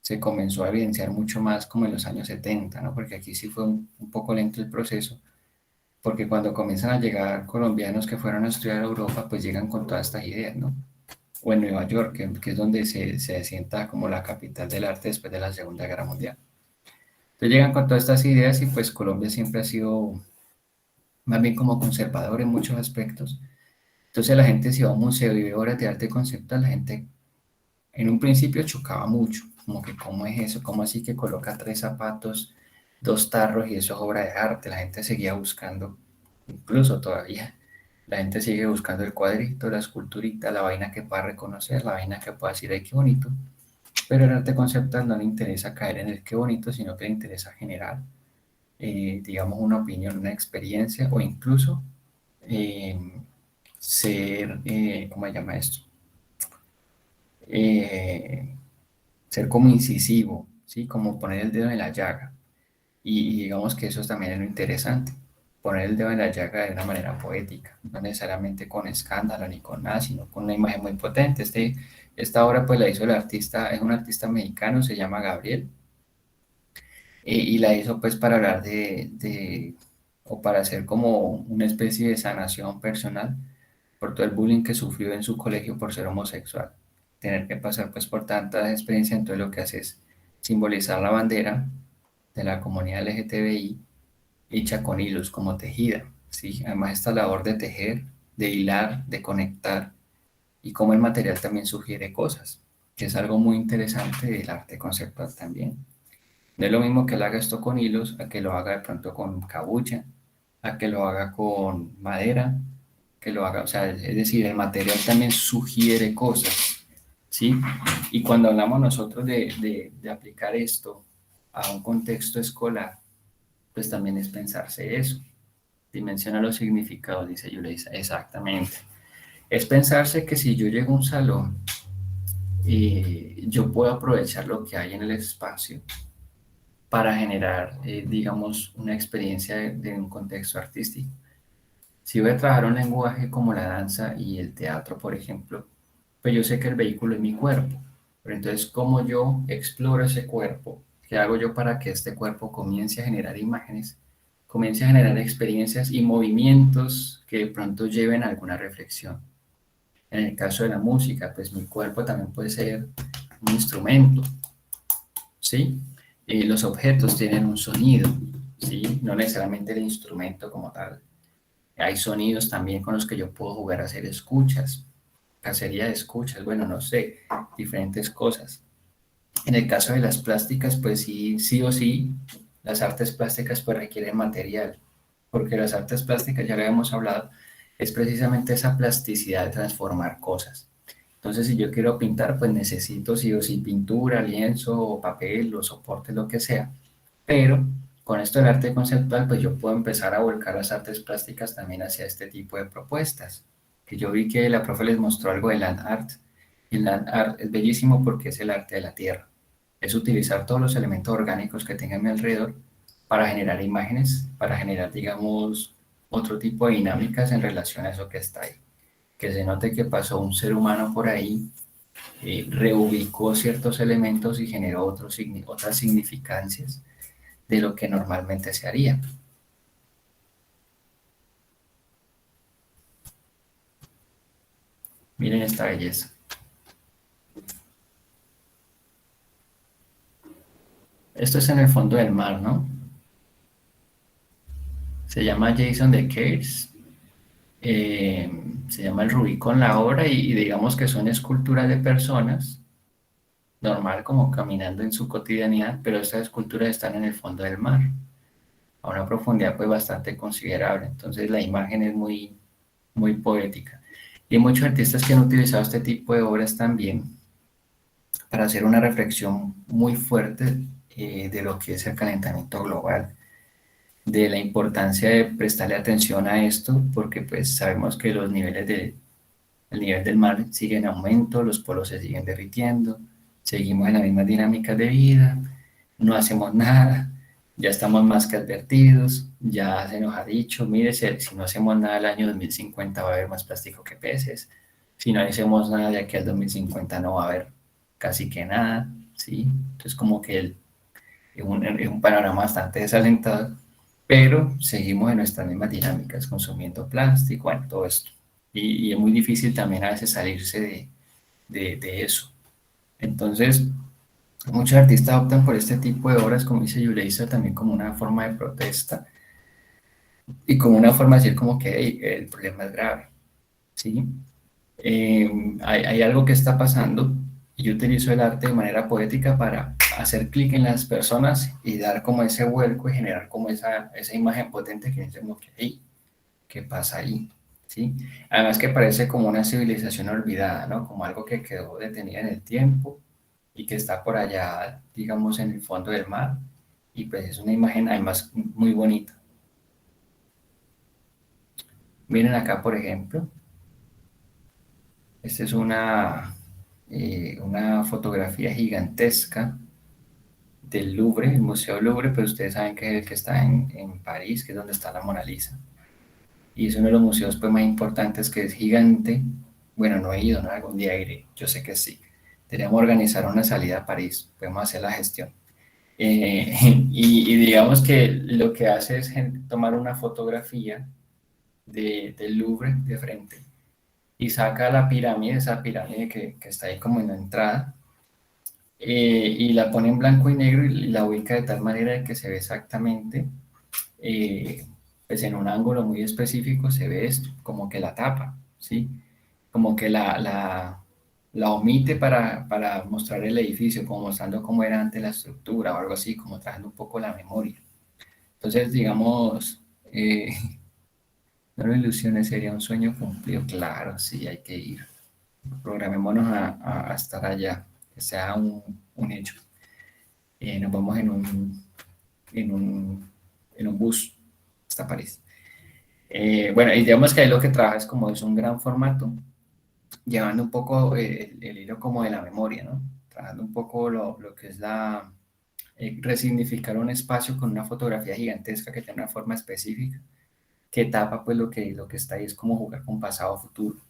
A: se comenzó a evidenciar mucho más como en los años 70, ¿no? Porque aquí sí fue un poco lento el proceso, porque cuando comienzan a llegar colombianos que fueron a estudiar a Europa, pues llegan con todas estas ideas, ¿no? O en Nueva York, que es donde se asienta como la capital del arte después de la Segunda Guerra Mundial. Entonces llegan con todas estas ideas y pues Colombia siempre ha sido más bien como conservador en muchos aspectos. Entonces la gente si va a un museo y ve obras de arte conceptual, la gente en un principio chocaba mucho, como que cómo es eso, cómo así que coloca tres zapatos, dos tarros y eso es obra de arte. La gente seguía buscando, incluso todavía, la gente sigue buscando el cuadrito, la esculturita, la vaina que pueda reconocer, la vaina que pueda decir, ay, qué bonito. Pero el arte conceptual no le interesa caer en el qué bonito, sino que le interesa generar, digamos, una opinión, una experiencia o incluso eh, ser, ¿cómo se llama esto? Eh, ser como incisivo, ¿sí? Como poner el dedo en la llaga. Y digamos que eso también es lo interesante, poner el dedo en la llaga de una manera poética, no necesariamente con escándalo ni con nada, sino con una imagen muy potente. Esta obra pues la hizo el artista, es un artista mexicano, se llama Gabriel, y la hizo pues para hablar o para hacer como una especie de sanación personal por todo el bullying que sufrió en su colegio por ser homosexual. Tener que pasar pues por tanta experiencia, entonces lo que hace es simbolizar la bandera de la comunidad LGTBI hecha con hilos, como tejida, ¿sí? Además esta labor de tejer, de hilar, de conectar y cómo el material también sugiere cosas, que es algo muy interesante del arte conceptual también. No es lo mismo que él haga esto con hilos, a que lo haga de pronto con cabucha, a que lo haga con madera, que lo haga, o sea, es decir, el material también sugiere cosas, ¿sí? Y cuando hablamos nosotros de aplicar esto a un contexto escolar, pues también es pensarse eso. Dimensiona los significados, dice Yulisa, exactamente. Es pensarse que si yo llego a un salón, yo puedo aprovechar lo que hay en el espacio para generar, digamos, una experiencia de un contexto artístico. Si voy a trabajar un lenguaje como la danza y el teatro, por ejemplo, pues yo sé que el vehículo es mi cuerpo, pero entonces, ¿cómo yo exploro ese cuerpo? ¿Qué hago yo para que este cuerpo comience a generar imágenes, comience a generar experiencias y movimientos que de pronto lleven a alguna reflexión? En el caso de la música, pues mi cuerpo también puede ser un instrumento, ¿sí? Los objetos tienen un sonido, ¿sí? No necesariamente el instrumento como tal. Hay sonidos también con los que yo puedo jugar a hacer escuchas, cacería de escuchas, bueno, no sé, diferentes cosas. En el caso de las plásticas, pues sí, sí o sí, las artes plásticas pues requieren material, porque las artes plásticas, ya lo hemos hablado, es precisamente esa plasticidad de transformar cosas. Entonces, si yo quiero pintar, pues necesito sí o sí pintura, lienzo, papel, o soporte, lo que sea. Pero con esto del arte conceptual, pues yo puedo empezar a volcar las artes plásticas también hacia este tipo de propuestas. Que yo vi que la profe les mostró algo de land art. Y el land art es bellísimo porque es el arte de la tierra. Es utilizar todos los elementos orgánicos que tenga a mi alrededor para generar imágenes, para generar, digamos, otro tipo de dinámicas en relación a eso que está ahí. Que se note que pasó un ser humano por ahí, reubicó ciertos elementos y generó otras significancias de lo que normalmente se haría. Miren esta belleza. Esto es en el fondo del mar, ¿no? Se llama Jason de Caves. Se llama el Rubicón la obra y digamos que son esculturas de personas normal como caminando en su cotidianidad, pero estas esculturas están en el fondo del mar, a una profundidad pues bastante considerable. Entonces la imagen es muy, muy poética. Y hay muchos artistas que han utilizado este tipo de obras también para hacer una reflexión muy fuerte de lo que es el calentamiento global, de la importancia de prestarle atención a esto, porque pues sabemos que el nivel del mar sigue en aumento, los polos se siguen derritiendo, seguimos en la misma dinámica de vida, no hacemos nada, ya estamos más que advertidos, ya se nos ha dicho, mire, si no hacemos nada el año 2050 va a haber más plástico que peces, si no hacemos nada de aquí al 2050 no va a haber casi que nada, ¿sí? Entonces como que es un panorama bastante desalentador, pero seguimos en nuestras mismas dinámicas, consumiendo plástico, bueno, todo esto. Y es muy difícil también a veces salirse de eso. Entonces, muchos artistas optan por este tipo de obras, como dice Yulisa, también como una forma de protesta y como una forma de decir como que hey, el problema es grave, ¿sí? Hay algo que está pasando y yo utilizo el arte de manera poética para hacer clic en las personas y dar como ese vuelco y generar como esa imagen potente que dice como que hey, ¿qué pasa ahí? ¿Sí? Además que parece como una civilización olvidada, ¿no? Como algo que quedó detenida en el tiempo y que está por allá, digamos, en el fondo del mar. Y pues es una imagen además muy bonita. Miren acá, por ejemplo, esta es una fotografía gigantesca del Louvre, el Museo Louvre, pero ustedes saben que es el que está en París, que es donde está la Mona Lisa. Y es uno de los museos pues, más importantes, que es gigante. Bueno, no he ido, ¿no? Algún día iré, yo sé que sí. Deberíamos organizar una salida a París, podemos hacer la gestión. Y digamos que lo que hace es tomar una fotografía del Louvre de frente y saca la pirámide, esa pirámide que está ahí como en la entrada, y la pone en blanco y negro y la ubica de tal manera de que se ve exactamente pues en un ángulo muy específico se ve esto, como que la tapa, ¿sí? Como que la omite para mostrar el edificio, como mostrando cómo era antes la estructura o algo así, como trayendo un poco la memoria. Entonces, digamos, no lo ilusiones, sería un sueño cumplido, claro, sí, hay que ir. Programémonos a estar allá, que sea un hecho. Nos vamos en un, en un bus hasta París. Bueno, y digamos que ahí lo que trabaja es como es un gran formato, llevando un poco el hilo como de la memoria, ¿no? Trabajando un poco lo que es resignificar un espacio con una fotografía gigantesca que tiene una forma específica, que tapa pues lo que está ahí, es como jugar con pasado futuro.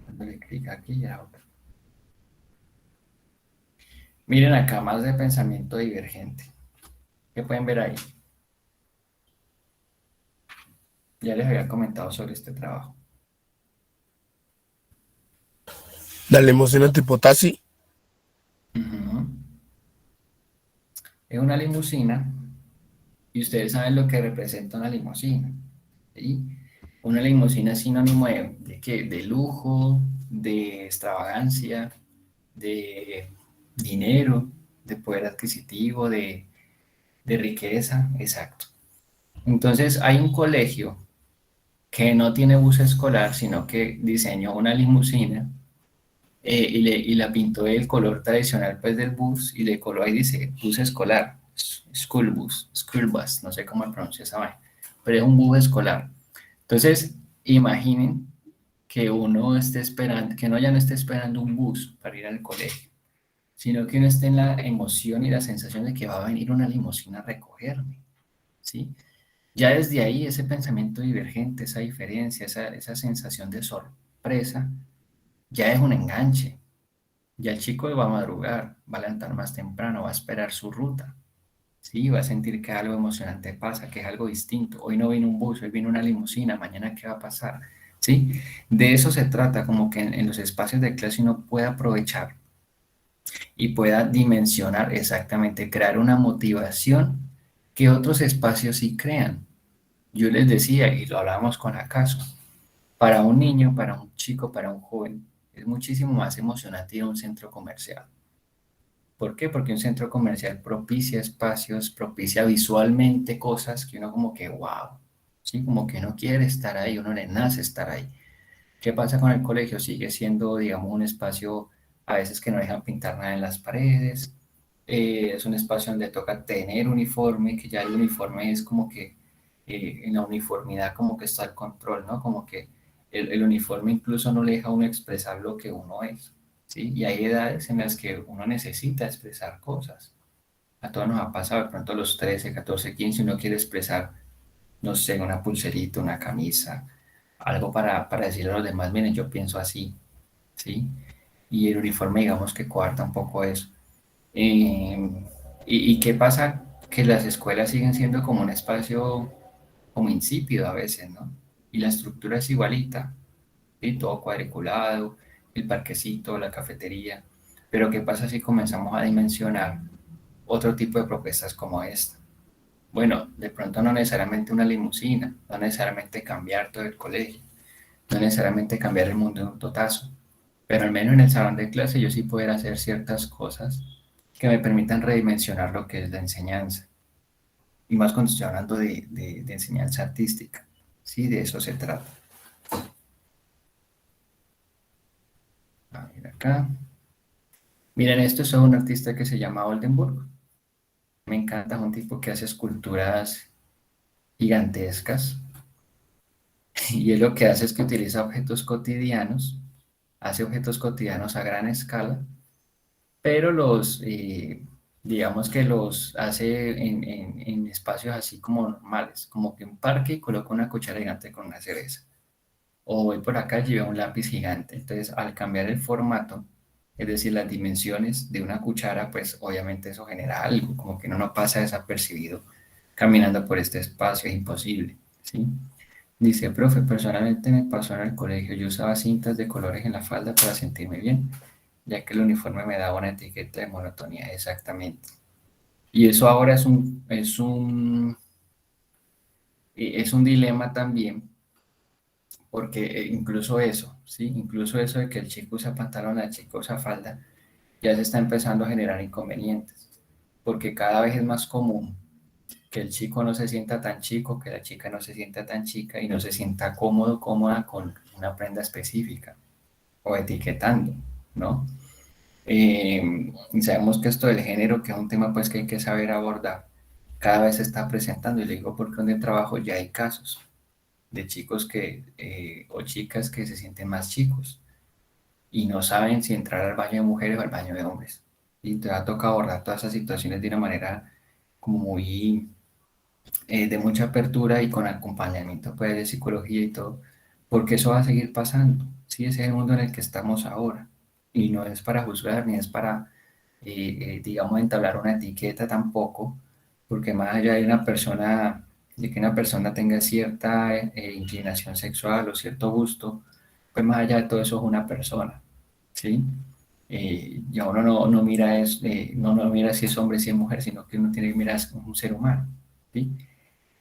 A: Dándole clic aquí y a otro. Miren acá, más de pensamiento divergente. ¿Qué pueden ver ahí? Ya les había comentado sobre este trabajo.
D: La limusina tipo taxi.
A: Ujú. Es una limusina y ustedes saben lo que representa una limusina, ¿sí? Una limusina es sinónimo ¿de qué? De lujo, de extravagancia, de dinero, de poder adquisitivo, de riqueza, exacto. Entonces hay un colegio que no tiene bus escolar, sino que diseñó una limusina y la pintó el color tradicional pues del bus y le coló ahí dice bus escolar, school bus, no sé cómo pronuncia esa vaina, pero es un bus escolar. Entonces, imaginen que uno esté esperando, que no ya no esté esperando un bus para ir al colegio, sino que uno esté en la emoción y la sensación de que va a venir una limusina a recogerme, ¿sí? Ya desde ahí ese pensamiento divergente, esa diferencia, esa sensación de sorpresa, ya es un enganche. Ya el chico va a madrugar, va a levantar más temprano, va a esperar su ruta, ¿sí? Va a sentir que algo emocionante pasa, que es algo distinto. Hoy no vino un bus, hoy vino una limusina, mañana qué va a pasar, ¿sí? De eso se trata, como que en los espacios de clase uno pueda aprovechar y pueda dimensionar exactamente, crear una motivación que otros espacios sí crean. Yo les decía, y lo hablábamos con acaso, para un niño, para un chico, para un joven, Es muchísimo más emocionante ir a un centro comercial. ¿Por qué? Porque un centro comercial propicia espacios, propicia visualmente cosas que uno como que, wow, ¿sí? Como que uno quiere estar ahí, uno le nace estar ahí. ¿Qué pasa con el colegio? Sigue siendo, digamos, un espacio a veces que no dejan pintar nada en las paredes. Es un espacio donde toca tener uniforme, que ya el uniforme es como que en la uniformidad como que está el control, ¿no? Como que el uniforme incluso no le deja a uno expresar lo que uno es, ¿sí? Y hay edades en las que uno necesita expresar cosas. A todos nos ha pasado, de pronto a los 13, 14, 15, uno quiere expresar, no sé, una pulserita, una camisa, algo para decirle a los demás, miren, yo pienso así, ¿sí? Y el uniforme, digamos que coarta un poco eso. ¿Y qué pasa? Que las escuelas siguen siendo como un espacio como insípido a veces, ¿no? Y la estructura es igualita, ¿sí? Todo cuadriculado, el parquecito, la cafetería. Pero ¿qué pasa si comenzamos a dimensionar otro tipo de propuestas como esta? Bueno, de pronto no necesariamente una limusina, no necesariamente cambiar todo el colegio, no necesariamente cambiar el mundo de un totazo, pero al menos en el salón de clase yo sí poder hacer ciertas cosas que me permitan redimensionar lo que es la enseñanza. Y más cuando estoy hablando de enseñanza artística. Sí, de eso se trata. A ver acá. Miren, esto es un artista que se llama Oldenburg. Me encanta, es un tipo que hace esculturas gigantescas. Y él lo que hace es que utiliza objetos cotidianos, hace objetos cotidianos a gran escala, pero digamos que los hace en espacios así como normales, como que un parque y coloca una cuchara gigante con una cereza. O voy por acá y veo un lápiz gigante. Entonces, al cambiar el formato, es decir, las dimensiones de una cuchara, pues obviamente eso genera algo, como que no pasa desapercibido caminando por este espacio, es imposible, ¿sí? Dice, profe, personalmente me pasó en el colegio, yo usaba cintas de colores en la falda para sentirme bien, ya que el uniforme me daba una etiqueta de monotonía, exactamente. Y eso ahora es un dilema también, porque incluso eso, ¿sí? Incluso eso de que el chico usa pantalón, la chica usa falda, ya se está empezando a generar inconvenientes, porque cada vez es más común que el chico no se sienta tan chico, que la chica no se sienta tan chica y no se sienta cómodo, cómoda con una prenda específica o etiquetando, ¿no? Y sabemos que esto del género, que es un tema pues que hay que saber abordar, cada vez se está presentando y le digo porque donde trabajo ya hay casos de chicos o chicas que se sienten más chicos y no saben si entrar al baño de mujeres o al baño de hombres. Y te va a tocar abordar todas esas situaciones de una manera como muy de mucha apertura y con acompañamiento pues, de psicología y todo, porque eso va a seguir pasando. Sí, ese es el mundo en el que estamos ahora. Y no es para juzgar, ni es para, digamos, entablar una etiqueta tampoco, porque más allá de una persona, de que una persona tenga cierta inclinación sexual o cierto gusto, pues más allá de todo eso es una persona, ¿sí? Ya uno no mira, no mira si es hombre, si es mujer, sino que uno tiene que mirar como un ser humano, ¿sí?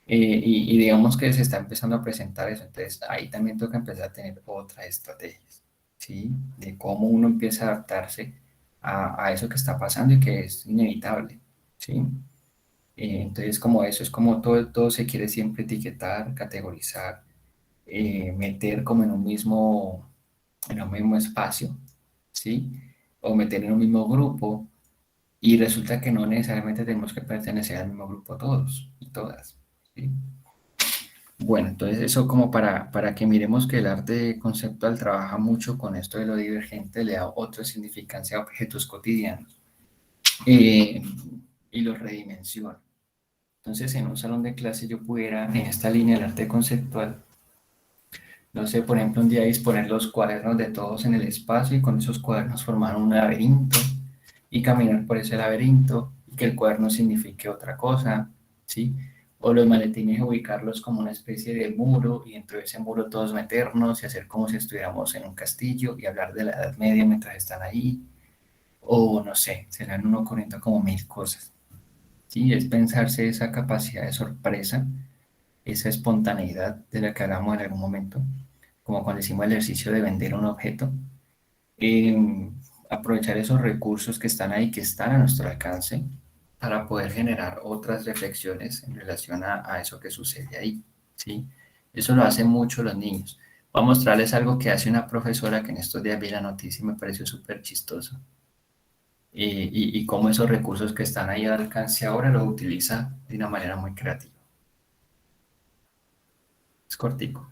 A: Y digamos que se está empezando a presentar eso, entonces ahí también toca empezar a tener otras estrategias, ¿sí? De cómo uno empieza a adaptarse a eso que está pasando y que es inevitable, ¿sí? Entonces como eso, es como todo se quiere siempre etiquetar, categorizar, meter como en un mismo espacio, ¿sí? O meter en un mismo grupo y resulta que no necesariamente tenemos que pertenecer al mismo grupo todos y todas, ¿sí? Bueno, entonces eso como para que miremos que el arte conceptual trabaja mucho con esto de lo divergente, le da otra significancia a objetos cotidianos eh, y los redimensiona. Entonces en un salón de clase yo pudiera, en esta línea del arte conceptual, no sé, por ejemplo, un día disponer los cuadernos de todos en el espacio y con esos cuadernos formar un laberinto y caminar por ese laberinto y que el cuaderno signifique otra cosa, ¿sí? O los maletines ubicarlos como una especie de muro y dentro de ese muro todos meternos y hacer como si estuviéramos en un castillo y hablar de la Edad Media mientras están ahí. O no sé, se le dan uno ocurriendo como mil cosas. Sí, es pensarse esa capacidad de sorpresa, esa espontaneidad de la que hablamos en algún momento, como cuando hicimos el ejercicio de vender un objeto, aprovechar esos recursos que están ahí, que están a nuestro alcance, para poder generar otras reflexiones en relación a eso que sucede ahí, ¿sí? Eso lo hacen mucho los niños. Voy a mostrarles algo que hace una profesora que en estos días vi la noticia y me pareció súper chistoso. Y cómo esos recursos que están ahí al alcance ahora los utiliza de una manera muy creativa. Es cortico.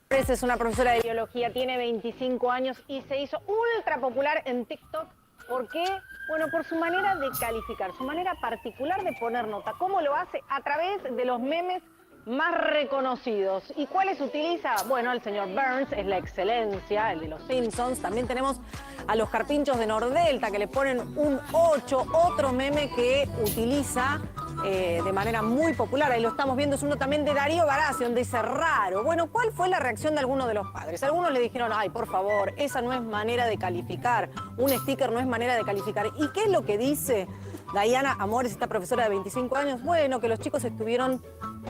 E: Es una profesora de biología, tiene 25 años y se hizo ultra popular en TikTok. ¿Por qué? Bueno, por su manera de calificar, su manera particular de poner nota. ¿Cómo lo hace? A través de los memes más reconocidos. ¿Y cuáles utiliza? Bueno, el señor Burns es la excelencia, el de los Simpsons. También tenemos a los carpinchos de Nordelta que le ponen un 8, otro meme que utiliza de manera muy popular. Ahí lo estamos viendo, es uno también de Darío Garaci, donde dice raro. Bueno, ¿cuál fue la reacción de algunos de los padres? Algunos le dijeron, ay, por favor, esa no es manera de calificar, un sticker no es manera de calificar. ¿Y qué es lo que dice Diana Amores, esta profesora de 25 años? Bueno, que los chicos estuvieron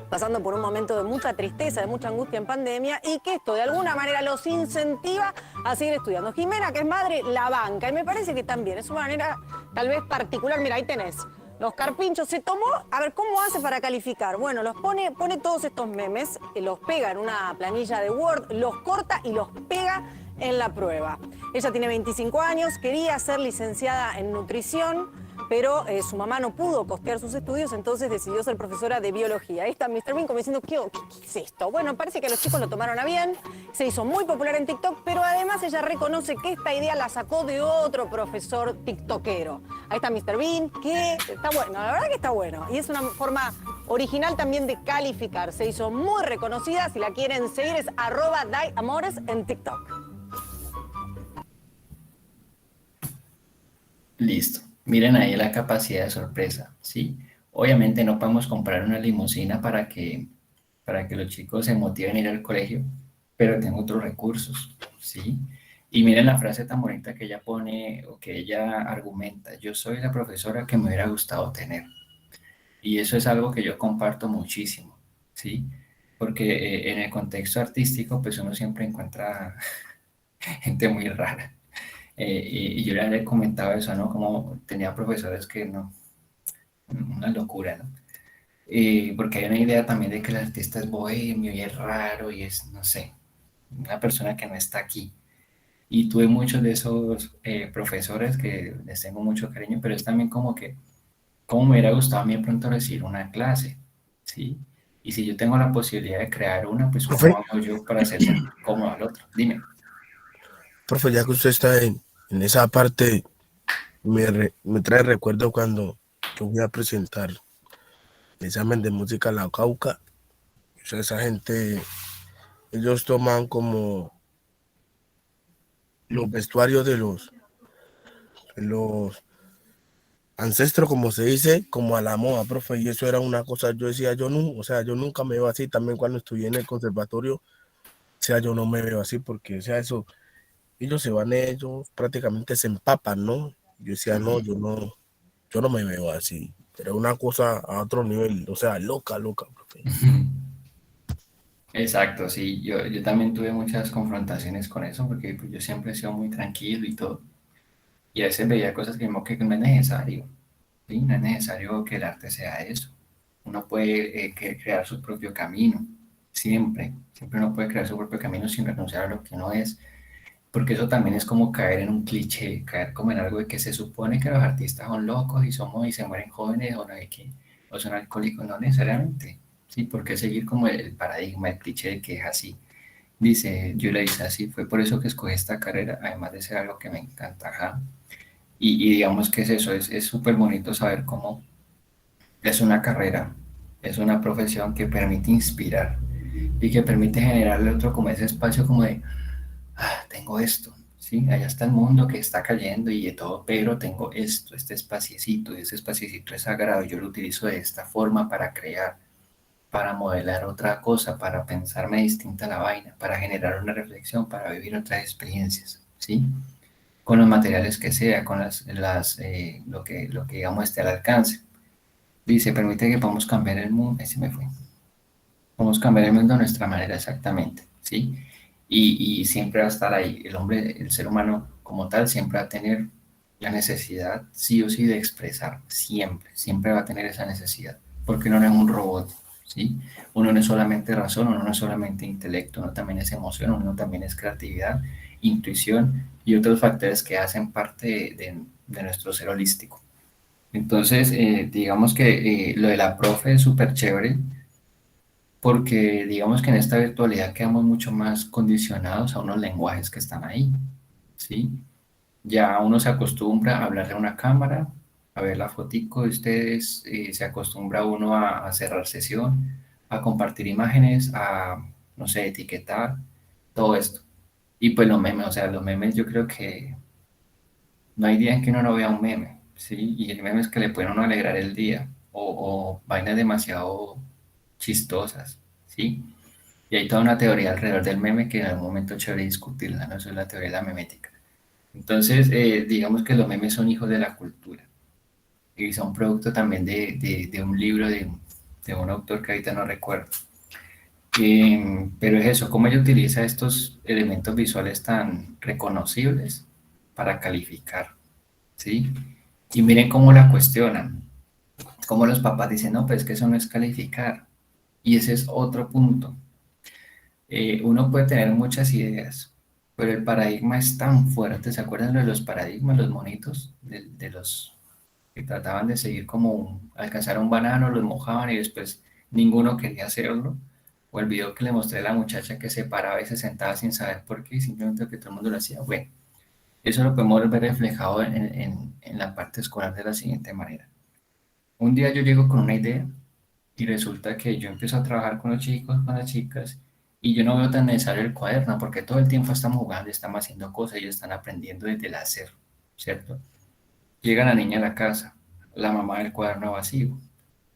E: pasando por un momento de mucha tristeza, de mucha angustia en pandemia, y que esto de alguna manera los incentiva a seguir estudiando. Jimena, que es madre, la banca, y me parece que también es una manera tal vez particular. Mira, ahí tenés. Los carpinchos se tomó, a ver, ¿cómo hace para calificar? Bueno, los pone todos estos memes, los pega en una planilla de Word, los corta y los pega en la prueba. Ella tiene 25 años, quería ser licenciada en nutrición, pero su mamá no pudo costear sus estudios, entonces decidió ser profesora de biología. Ahí está Mr. Bean como diciendo, ¿qué es esto? Bueno, parece que los chicos lo tomaron a bien, se hizo muy popular en TikTok, pero además ella reconoce que esta idea la sacó de otro profesor tiktokero. Ahí está Mr. Bean, que está bueno, la verdad que está bueno. Y es una forma original también de calificar. Se hizo muy reconocida, si la quieren seguir es @daiamores en TikTok.
A: Listo. Miren ahí la capacidad de sorpresa, ¿sí? Obviamente no podemos comprar una limusina para que los chicos se motiven a ir al colegio, pero tengo otros recursos, ¿sí? Y miren la frase tan bonita que ella pone o que ella argumenta, yo soy la profesora que me hubiera gustado tener. Y eso es algo que yo comparto muchísimo, ¿sí? Porque en el contexto artístico, pues uno siempre encuentra gente muy rara. Y yo le comentaba eso, ¿no? Como tenía profesores que no, una locura, ¿no? Porque hay una idea también de que el artista es bohemio y es raro y es, no sé, una persona que no está aquí. Y tuve muchos de esos profesores que les tengo mucho cariño, pero es también como que, como me hubiera gustado a mí de pronto recibir una clase, ¿sí? Y si yo tengo la posibilidad de crear una, pues
D: Profe,
A: ¿cómo hago yo para hacer sentir cómodo al otro? Dime.
D: profe, ya que usted está en esa parte, me trae recuerdo cuando yo fui a presentar el examen de música a la Cauca. O sea, esa gente, ellos toman como los vestuarios de los ancestros, como se dice, como a la moda, profe, y eso era una cosa, yo decía, yo no, o sea, yo nunca me veo así, también cuando estudié en el conservatorio, o sea, yo no me veo así, porque, o sea, eso, ellos se van, ellos prácticamente se empapan, ¿no? Yo decía, no, yo no me veo así, pero una cosa a otro nivel, o sea, loca, loca, profe.
A: Exacto, sí, yo también tuve muchas confrontaciones con eso porque pues, yo siempre he sido muy tranquilo y todo. Y a veces veía cosas que no es necesario, ¿sí? No es necesario que el arte sea eso. Uno puede crear su propio camino, siempre uno puede crear su propio camino sin renunciar a lo que uno es, porque eso también es como caer en un cliché, caer como en algo de que se supone que los artistas son locos y somos y se mueren jóvenes o no hay que, o son alcohólicos, no necesariamente, ¿sí? Porque seguir como el paradigma, el cliché de que es así. Dice, yo le dice así, fue por eso que escogí esta carrera, además de ser algo que me encanta, ajá. Y digamos que es eso, es súper bonito saber cómo es una carrera, es una profesión que permite inspirar y que permite generarle otro como ese espacio como de, ah, tengo esto, ¿sí? Allá está el mundo que está cayendo y de todo, pero tengo esto, este espaciecito, y ese espaciecito es sagrado, yo lo utilizo de esta forma para crear, para modelar otra cosa, para pensarme distinta a la vaina, para generar una reflexión, para vivir otras experiencias, ¿sí? Con los materiales que sea, con lo que digamos esté al alcance. Dice, permite que podamos cambiar el mundo. Ese me fue. Podemos cambiar el mundo a nuestra manera, exactamente, ¿sí? Y siempre va a estar ahí. El hombre, el ser humano como tal, siempre va a tener la necesidad, sí o sí, de expresar. Siempre, siempre va a tener esa necesidad. Porque uno no es un robot, ¿sí? Uno no es solamente razón, uno no es solamente intelecto, uno también es emoción, uno también es creatividad, intuición y otros factores que hacen parte de nuestro ser holístico. Entonces, digamos que lo de la profe es súper chévere porque digamos que en esta virtualidad quedamos mucho más condicionados a unos lenguajes que están ahí, ¿sí? Ya uno se acostumbra a hablarle a una cámara, a ver la fotico de ustedes, se acostumbra uno a cerrar sesión, a compartir imágenes, a, no sé, etiquetar, todo esto. Y pues los memes, o sea, los memes yo creo que no hay día en que uno no vea un meme, ¿sí? Y el meme es que le pueden a uno alegrar el día o vainas demasiado chistosas, ¿sí? Y hay toda una teoría alrededor del meme que en algún momento es chévere discutirla, ¿no? Eso es la teoría de la memética. Entonces, digamos que los memes son hijos de la cultura y son producto también de un libro de un autor que ahorita no recuerdo. Pero es eso, cómo ella utiliza estos elementos visuales tan reconocibles para calificar, ¿sí? Y miren cómo la cuestionan, cómo los papás dicen, no, pues que eso no es calificar. Y ese es otro punto. Uno puede tener muchas ideas, pero el paradigma es tan fuerte. ¿Se acuerdan de los paradigmas, los monitos, de los que trataban de seguir como alcanzar un banano, los mojaban y después ninguno quería hacerlo? O el video que le mostré a la muchacha que se paraba y se sentaba sin saber por qué, simplemente porque todo el mundo lo hacía. Bueno, eso lo podemos ver reflejado en la parte escolar de la siguiente manera. Un día yo llego con una idea y resulta que yo empiezo a trabajar con los chicos, con las chicas, y yo no veo tan necesario el cuaderno, porque todo el tiempo estamos jugando, estamos haciendo cosas, ellos están aprendiendo desde el hacer, ¿cierto? Llega la niña a la casa, la mamá del cuaderno vacío.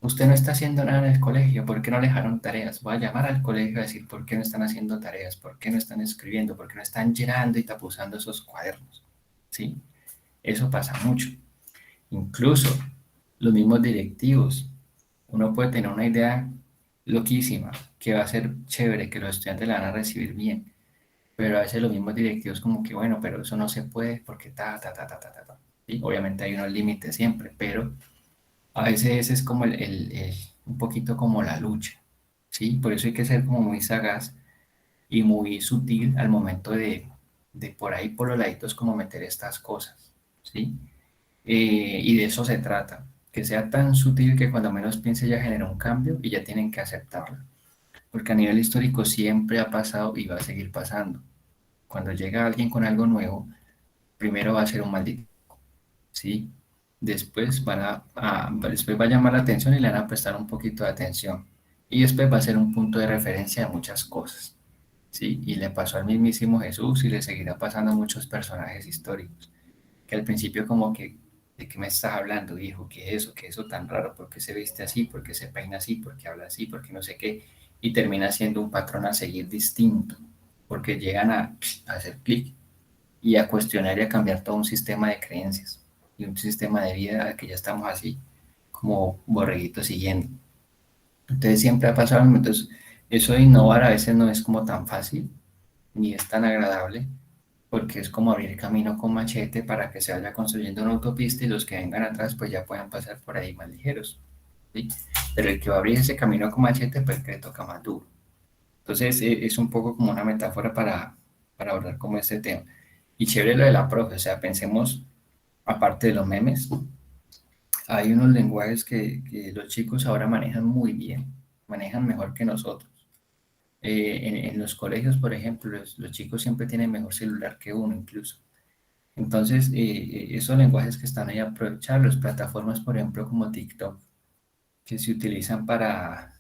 A: Usted no está haciendo nada en el colegio, ¿por qué no le dejaron tareas? Voy a llamar al colegio a decir por qué no están haciendo tareas, por qué no están escribiendo, por qué no están llenando y tapuzando esos cuadernos, ¿sí? Eso pasa mucho. Incluso los mismos directivos. Uno puede tener una idea loquísima, que va a ser chévere, que los estudiantes la van a recibir bien, pero a veces los mismos directivos como que, bueno, pero eso no se puede porque ta. ¿Sí? Obviamente hay unos límites siempre, pero a veces ese es como un poquito como la lucha, ¿sí? Por eso hay que ser como muy sagaz y muy sutil al momento de por ahí, por los laditos, como meter estas cosas, ¿sí? Y de eso se trata, que sea tan sutil que cuando menos piense ya genera un cambio y ya tienen que aceptarlo. Porque a nivel histórico siempre ha pasado y va a seguir pasando. Cuando llega alguien con algo nuevo, primero va a ser un maldito, ¿sí? Después, después va a llamar la atención y le van a prestar un poquito de atención. Y después va a ser un punto de referencia de muchas cosas, ¿sí? Y le pasó al mismísimo Jesús y le seguirá pasando a muchos personajes históricos que al principio como que, ¿de qué me estás hablando, hijo? Qué eso tan raro? ¿Por qué se viste así? ¿Por qué se peina así? ¿Por qué habla así? ¿Por qué no sé qué? Y termina siendo un patrón a seguir distinto, porque llegan a hacer clic y a cuestionar y a cambiar todo un sistema de creencias y un sistema de vida que ya estamos así como borreguitos siguiendo. Entonces siempre ha pasado, entonces eso de innovar a veces no es como tan fácil ni es tan agradable, porque es como abrir camino con machete para que se vaya construyendo una autopista y los que vengan atrás pues ya puedan pasar por ahí más ligeros, ¿sí? Pero el que va a abrir ese camino con machete pues que le toca más duro. Entonces es un poco como una metáfora para abordar como este tema. Y chévere lo de la profe, o sea, pensemos, aparte de los memes, hay unos lenguajes que los chicos ahora manejan muy bien, manejan mejor que nosotros. En los colegios, por ejemplo, los chicos siempre tienen mejor celular que uno incluso. Entonces, esos lenguajes que están ahí, aprovecharlos, plataformas, por ejemplo, como TikTok, que se utilizan para,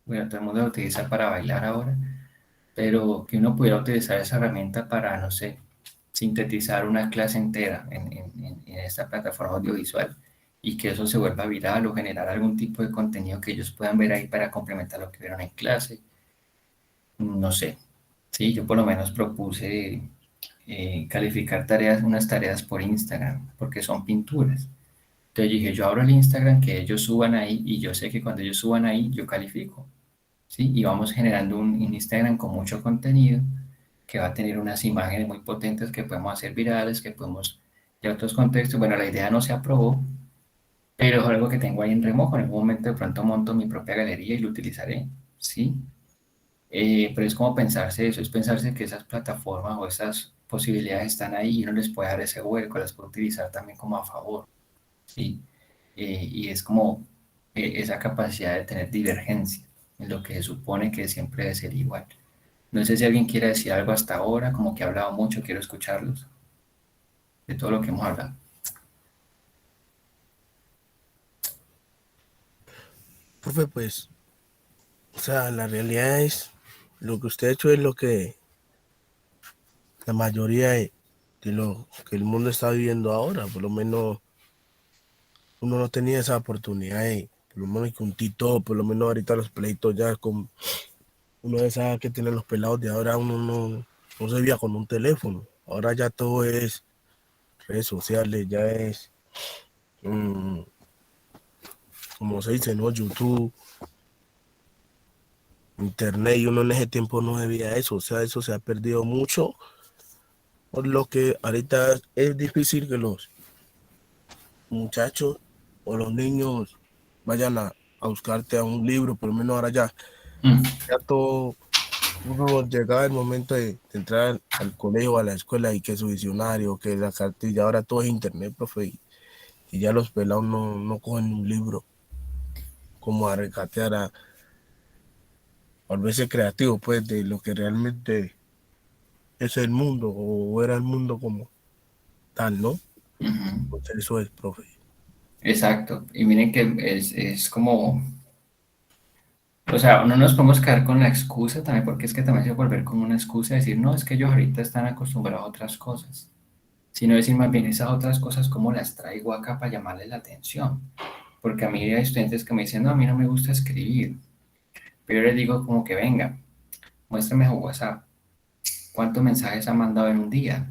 A: bueno, todo el mundo lo utiliza para bailar ahora, pero que uno pudiera utilizar esa herramienta para, no sé, sintetizar una clase entera en esta plataforma audiovisual y que eso se vuelva viral o generar algún tipo de contenido que ellos puedan ver ahí para complementar lo que vieron en clase. No sé, sí, yo por lo menos propuse calificar tareas, unas tareas por Instagram, porque son pinturas. Entonces dije, yo abro el Instagram, que ellos suban ahí y yo sé que cuando ellos suban ahí, yo califico, ¿sí? Y vamos generando un Instagram con mucho contenido que va a tener unas imágenes muy potentes que podemos hacer virales, que podemos de otros contextos. Bueno, la idea no se aprobó, pero es algo que tengo ahí en remojo. En algún momento de pronto monto mi propia galería y lo utilizaré, ¿sí? Pero es como pensarse eso, es pensarse que esas plataformas o esas posibilidades están ahí y uno les puede dar ese hueco, las puede utilizar también como a favor, ¿sí? Y es como esa capacidad de tener divergencia en lo que se supone que siempre debe ser igual. No sé si alguien quiere decir algo hasta ahora, como que he hablado mucho, quiero escucharlos de todo lo que hemos hablado.
D: Profe, pues, o sea, la realidad es, lo que usted ha hecho es lo que la mayoría de lo que el mundo está viviendo ahora, por lo menos uno no tenía esa oportunidad por lo menos que un tito, por lo menos ahorita los pleitos ya con uno de esas que tienen los pelados de ahora, uno no se veía con un teléfono, ahora ya todo es redes sociales, ya es, mm, como se dice, ¿no? YouTube, internet, y uno en ese tiempo no veía eso, o sea, eso se ha perdido mucho, por lo que ahorita es difícil que los muchachos o los niños vayan a buscarte a un libro, por lo menos ahora
A: Mm,
D: ya todo, uno llegaba el momento de entrar al colegio, a la escuela y que su diccionario, que la cartilla, ahora todo es internet, profe, y ya los pelados no cogen un libro como a recatear, a volverse creativo, pues, de lo que realmente es el mundo o era el mundo como tal, ¿no?
A: ujú.
D: Pues eso es, profe.
A: Exacto. Y miren que es como, o sea, no nos podemos quedar con la excusa también, porque es que también se puede volver como una excusa decir, no, es que ellos ahorita están acostumbrados a otras cosas, sino decir más bien esas otras cosas, ¿cómo las traigo acá para llamarles la atención? Porque a mí hay estudiantes que me dicen, no, a mí no me gusta escribir, pero yo les digo como que venga, muéstrame su WhatsApp, ¿cuántos mensajes ha mandado en un día?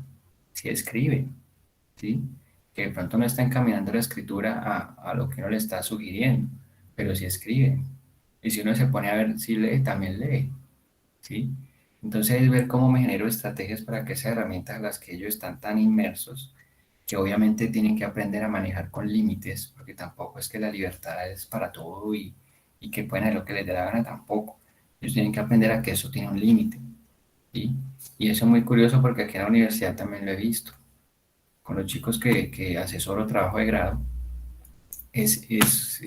A: Si escribe, ¿sí? Que de pronto no está encaminando la escritura a lo que uno le está sugiriendo, pero si escribe. Y si uno se pone a ver si lee, también lee, ¿sí? Entonces es ver cómo me genero estrategias para que esas herramientas a las que ellos están tan inmersos, que obviamente tienen que aprender a manejar con límites, porque tampoco es que la libertad es para todo y que pueden hacer lo que les dé la gana tampoco. Ellos tienen que aprender a que eso tiene un límite, ¿sí? Y eso es muy curioso porque aquí en la universidad también lo he visto. Con los chicos que asesoro trabajo de grado, es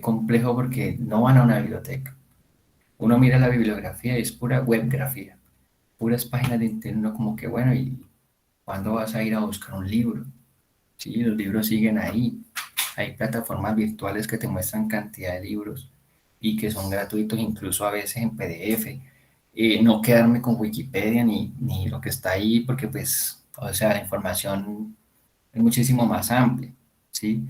A: complejo porque no van a una biblioteca. Uno mira la bibliografía y es pura webgrafía, puras páginas de internet, uno como que bueno, ¿y cuándo vas a ir a buscar un libro? Sí, los libros siguen ahí. Hay plataformas virtuales que te muestran cantidad de libros y que son gratuitos, incluso a veces en PDF. No quedarme con Wikipedia ni lo que está ahí, porque pues, o sea, la información es muchísimo más amplia, ¿sí?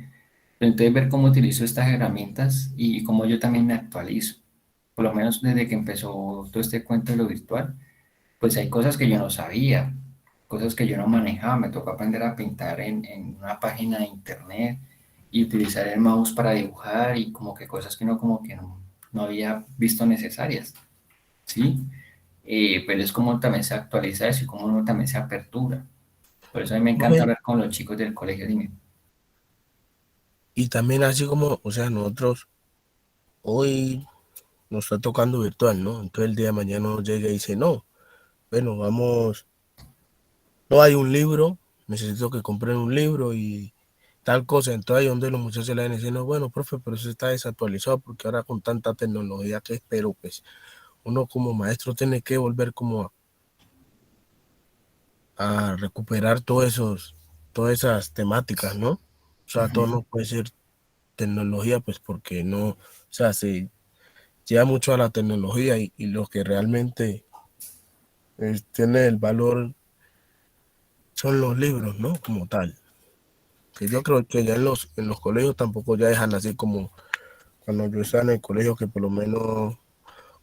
A: Entonces ver cómo utilizo estas herramientas y cómo yo también me actualizo. Por lo menos desde que empezó todo este cuento de lo virtual, pues hay cosas que yo no sabía, cosas que yo no manejaba. Me tocó aprender a pintar en una página de internet y utilizar el mouse para dibujar y como que cosas que uno como que no había visto necesarias, ¿sí? Pero es como también se actualiza eso y como uno también se apertura. Por eso a mí me encanta
D: Profe,
A: hablar con los chicos del colegio. Dime.
D: y también así como, o sea, nosotros hoy nos está tocando virtual, ¿no? Entonces el día de mañana uno llega y dice, no, bueno, vamos, no hay un libro, necesito que compren un libro y tal cosa. Entonces ahí donde los muchachos le dicen, no, bueno, profe, pero eso está desactualizado porque ahora con tanta tecnología que espero, pues uno como maestro tiene que volver como a recuperar todas esas temáticas, ¿no? O sea, todo
A: Ujú,
D: no puede ser tecnología, pues porque no, o sea, se lleva mucho a la tecnología y lo que realmente tiene el valor son los libros, ¿no? Como tal. Que yo creo que ya en los colegios tampoco ya dejan así como cuando yo estaba en el colegio, que por lo menos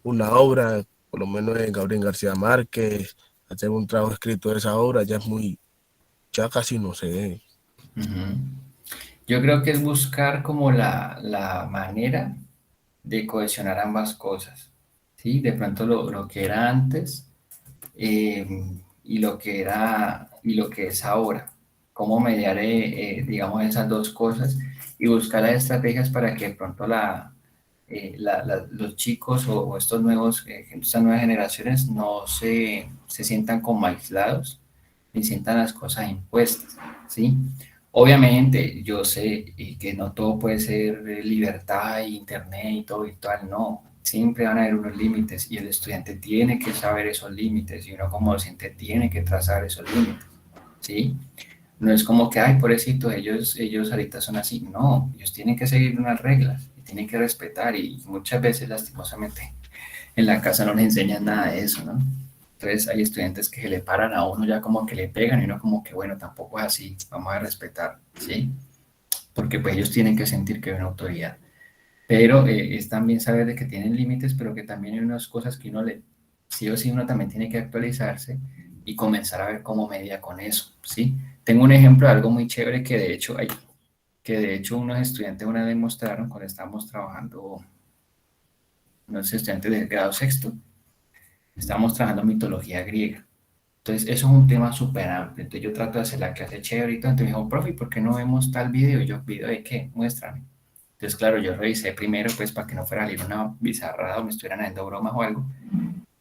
D: una obra, por lo menos de Gabriel García Márquez, hacer un trabajo escrito de esa obra, ya es muy, ya casi no se ve.
A: ujú. Yo creo que es buscar como la manera de cohesionar ambas cosas, ¿sí? De pronto lo que era antes eh, y lo que es ahora. Cómo mediar, digamos, esas dos cosas y buscar las estrategias para que de pronto los chicos o estos estas nuevas generaciones no se sientan como aislados ni sientan las cosas impuestas, ¿sí? Obviamente, yo sé que no todo puede ser libertad, internet y todo virtual, no. Siempre van a haber unos límites y el estudiante tiene que saber esos límites y uno como docente tiene que trazar esos límites, ¿sí? No es como que, ay, pobrecito, ellos ahorita son así. No, ellos tienen que seguir unas reglas y tienen que respetar y muchas veces, lastimosamente, en la casa no les enseñan nada de eso, ¿no? Entonces hay estudiantes que se le paran a uno ya como que le pegan y uno como que, bueno, tampoco es así, vamos a respetar, ¿sí? Porque pues ellos tienen que sentir que hay una autoridad. Pero es también saber de que tienen límites, pero que también hay unas cosas que sí o sí uno también tiene que actualizarse y comenzar a ver cómo media con eso, ¿sí? Tengo un ejemplo de algo muy chévere que de hecho unos estudiantes una vez mostraron cuando estábamos trabajando, unos estudiantes de grado sexto, estábamos trabajando mitología griega. Entonces, eso es un tema súper amplio. Entonces, yo trato de hacer la clase chévere y todo. Entonces, me dijo, profe, ¿por qué no vemos tal video? Y yo, ¿video de qué? Muéstrame. Entonces, claro, yo revisé primero, pues, para que no fuera a salir una bizarrada o me estuvieran haciendo bromas o algo.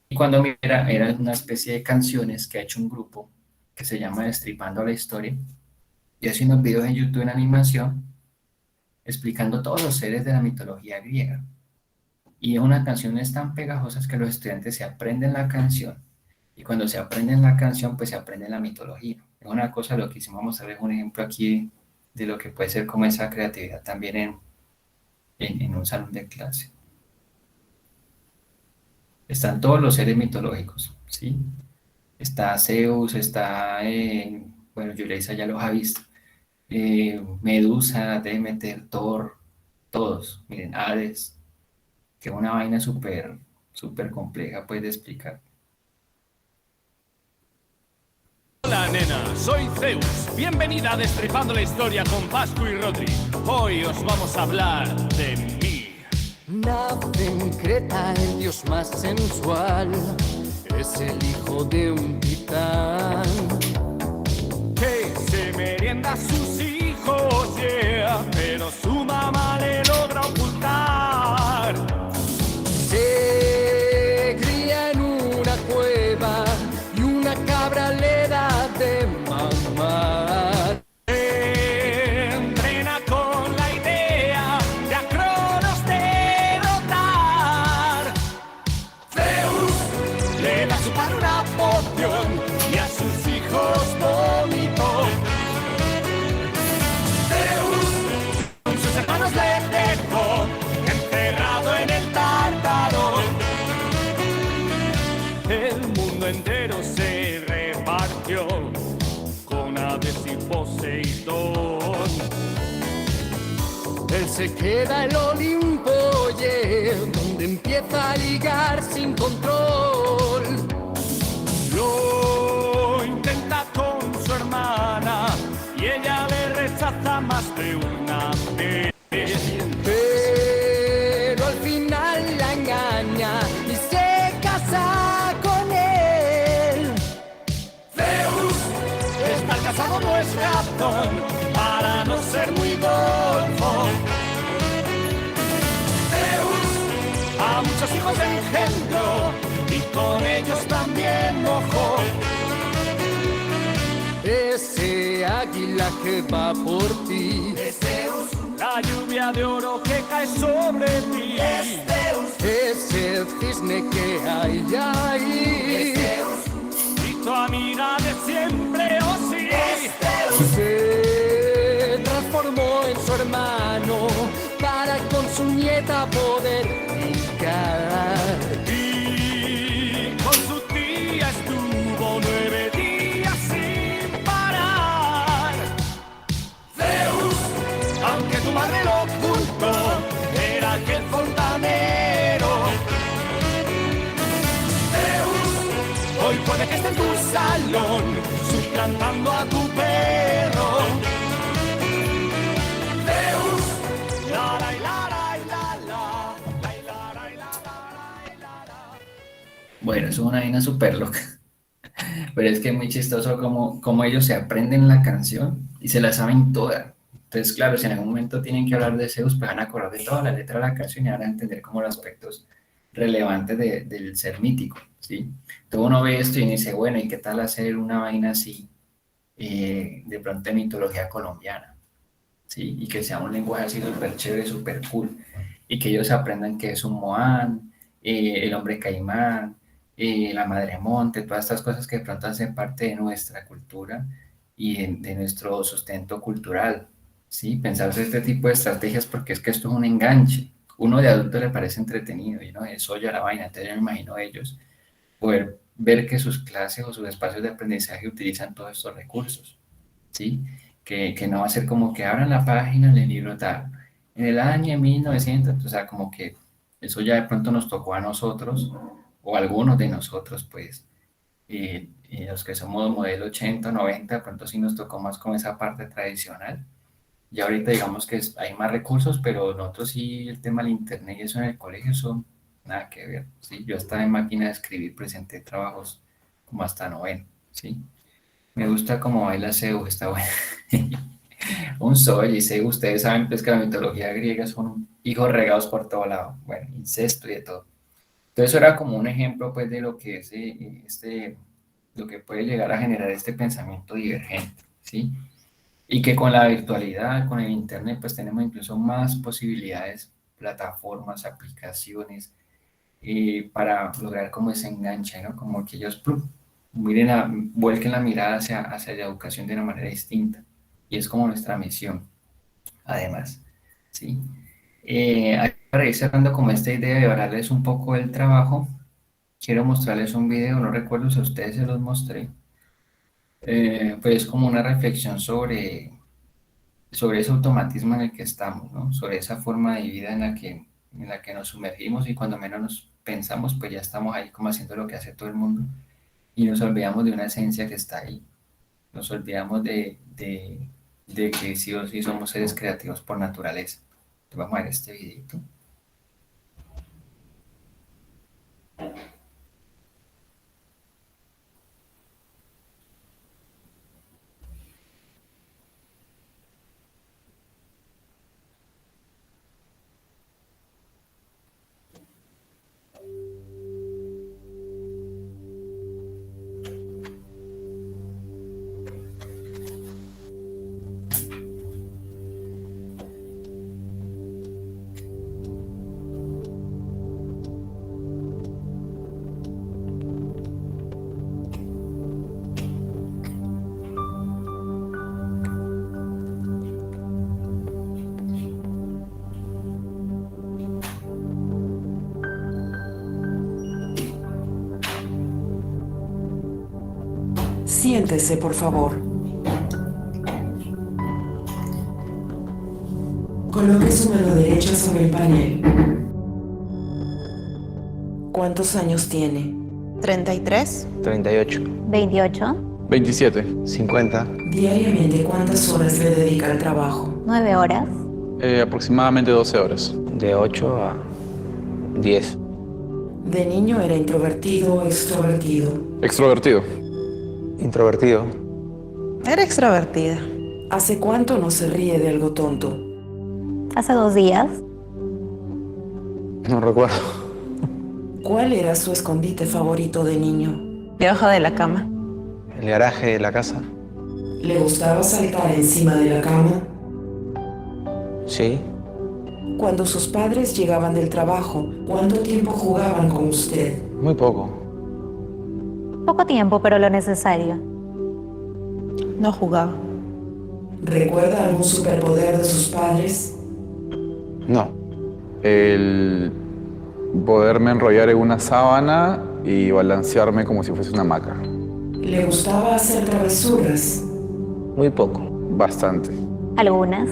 A: Y cuando mira, era una especie de canciones que ha hecho un grupo que se llama Destripando la Historia. Y hace unos videos en YouTube en animación explicando todos los seres de la mitología griega. Y es una canción es tan pegajosa que los estudiantes se aprenden la canción. Y cuando se aprenden la canción, pues se aprende la mitología. Es una cosa, lo que hicimos mostrar es un ejemplo aquí de lo que puede ser como esa creatividad también en un salón de clase. Están todos los seres mitológicos, ¿sí? Está Zeus, bueno, Yulisa ya los ha visto. Medusa, Demeter, Thor, todos. Miren, Hades, que es una vaina súper, súper compleja, pues, de explicar.
F: Hola nena, soy Zeus. Bienvenida a Destripando la Historia con Pascu y Rodri. Hoy os vamos a hablar de mí.
G: Nace en Creta el dios más sensual, es el hijo de un titán.
F: Que se merienda a sus hijos, yeah, pero su mamá le logra ocultar.
G: Se cría en una cueva y una cabra le da de mamar.
F: Entrena con la idea de a Cronos derrotar. Zeus le da a su padre una poción y a sus hijos vómito. Zeus con sus hermanos le dejó encerrado en el Tártaro. El mundo entero se repartió con Hades y Poseidón.
G: Él se queda en Olimpo, yeah, donde empieza a ligar sin control.
F: Lo intenta con su hermana y ella le rechaza más de una vez.
G: Pero al final la engaña y se casa con él.
F: Zeus, estar casado no es razón para no ser muy golfo. Zeus a muchos hijos engendró y con ellos también mojó.
G: Ese águila que va por ti,
F: Zeus, la lluvia de oro que cae sobre ti. Zeus,
G: ese cisne que hay ahí,
F: Zeus, y tu amiga de siempre, oh sí.
G: se transformó en su hermano para con su nieta poder ligar.
F: Y con su tía estuvo 9 días sin parar. Zeus, aunque tu madre lo ocultó, era aquel fontanero. Zeus, hoy puede que esté en tu salón, suplantando a tu perro. Zeus, la la la la la la la la la la la la.
A: Bueno, eso es una vaina súper loca. Pero es que es muy chistoso como ellos se aprenden la canción y se la saben toda. Entonces, claro, si en algún momento tienen que hablar de Zeus, pues van a acordar de toda la letra de la canción y van a entender como los aspectos relevantes del ser mítico, ¿sí? Entonces uno ve esto y dice, bueno, ¿y qué tal hacer una vaina así, de pronto de mitología colombiana? ¿Sí? Y que sea un lenguaje así súper chévere, súper cool, y que ellos aprendan que es un Moán, el hombre caimán, la madre monte, todas estas cosas que de pronto hacen parte de nuestra cultura y de nuestro sustento cultural, ¿sí? Pensarse este tipo de estrategias porque es que esto es un enganche. Uno de adulto le parece entretenido y no, eso ya la vaina, entonces yo me imagino ellos poder ver que sus clases o sus espacios de aprendizaje utilizan todos estos recursos, ¿sí? Que no va a ser como que abran la página del libro tal. En el año 1900, o sea, como que eso ya de pronto nos tocó a nosotros, o a algunos de nosotros, pues, y los que somos modelo 80, 90, de pronto sí nos tocó más con esa parte tradicional. Y ahorita digamos que hay más recursos, pero nosotros sí, el tema del internet y eso en el colegio, eso nada que ver, ¿sí? Yo estaba en máquina de escribir, presenté trabajos como hasta noveno, ¿sí? Me gusta cómo baila Zeus, está bueno. Un sol y Zeus, ustedes saben pues que la mitología griega son hijos regados por todo lado, bueno, incesto y de todo. Entonces eso era como un ejemplo pues de lo que es lo que puede llegar a generar este pensamiento divergente, ¿sí? Y que con la virtualidad, con el internet, pues tenemos incluso más posibilidades, plataformas, aplicaciones, para lograr como ese enganche, ¿no? Como que ellos vuelquen la mirada hacia la educación de una manera distinta. Y es como nuestra misión, además, ¿sí? Para ir cerrando como esta idea de hablarles un poco del trabajo, quiero mostrarles un video, no recuerdo si a ustedes se los mostré, pues como una reflexión sobre ese automatismo en el que estamos, ¿no? Sobre esa forma de vida en la que nos sumergimos y cuando menos nos pensamos, pues ya estamos ahí como haciendo lo que hace todo el mundo y nos olvidamos de una esencia que está ahí. Nos olvidamos de que sí o sí somos seres creativos por naturaleza. Entonces, vamos a ver este videito.
H: Siéntese, por favor. Coloque su mano derecha sobre el panel. ¿Cuántos años tiene?
I: 33,
J: 38,
I: 28,
F: 27.
J: 50,
H: Diariamente, ¿cuántas horas le dedica al trabajo?
I: 9 horas,
F: Aproximadamente 12 horas.
J: de 8 a 10.
H: ¿De niño era introvertido o extrovertido?
F: Extrovertido.
J: Introvertido,
I: era extrovertida.
H: ¿Hace cuánto no se ríe de algo tonto?
I: Hace 2 días,
J: no recuerdo.
H: ¿Cuál era su escondite favorito de niño?
I: debajo de la cama.
J: El garaje de la casa,
H: ¿Le gustaba saltar encima de la cama?
J: sí,
H: Cuando sus padres llegaban del trabajo, ¿cuánto tiempo jugaban con usted?
J: muy poco.
I: Poco tiempo, pero lo necesario. No jugaba.
H: ¿Recuerda algún superpoder de sus padres?
J: No,
F: El poderme enrollar en una sábana y balancearme como si fuese una hamaca.
H: ¿Le gustaba hacer travesuras?
J: muy poco.
F: Bastante.
I: Algunas.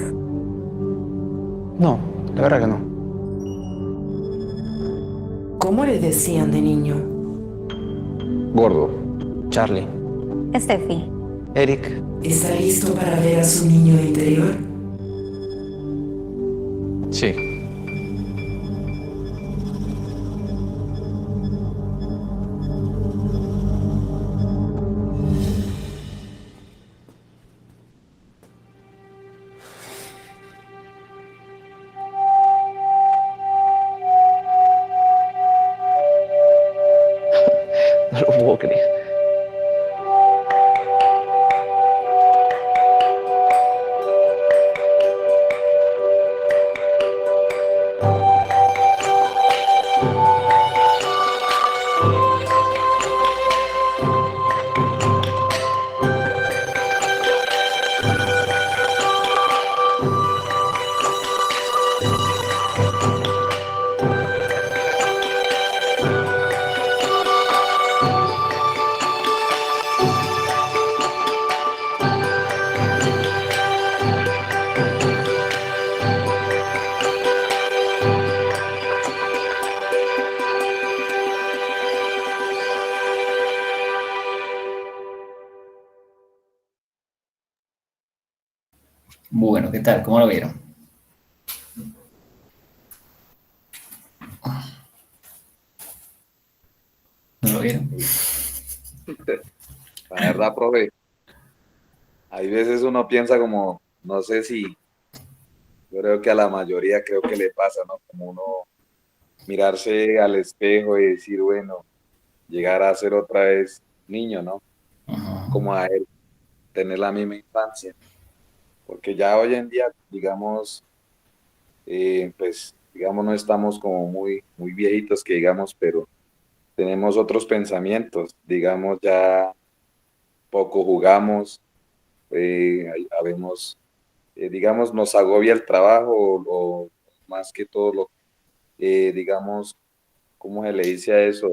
J: No, la verdad que no.
H: ¿Cómo le decían de niño?
F: Gordo.
J: Charlie,
I: Steffi.
J: Eric,
H: ¿Está listo para ver a su niño interior?
F: Sí.
J: puedo creer.
A: Bueno, ¿qué tal? ¿Cómo lo vieron? ¿No lo vieron?
C: La verdad, profe, hay veces uno piensa como, no sé si, yo creo que a la mayoría creo que le pasa, ¿no? Como uno mirarse al espejo y decir, bueno, llegar a ser otra vez niño, ¿no?
A: Ajá.
C: Como a él, tener la misma infancia. Porque ya hoy en día, digamos, pues, digamos, no estamos como muy viejitos que digamos, pero tenemos otros pensamientos, digamos, ya poco jugamos, habemos, digamos, nos agobia el trabajo o más que todo lo, digamos, ¿cómo se le dice a eso?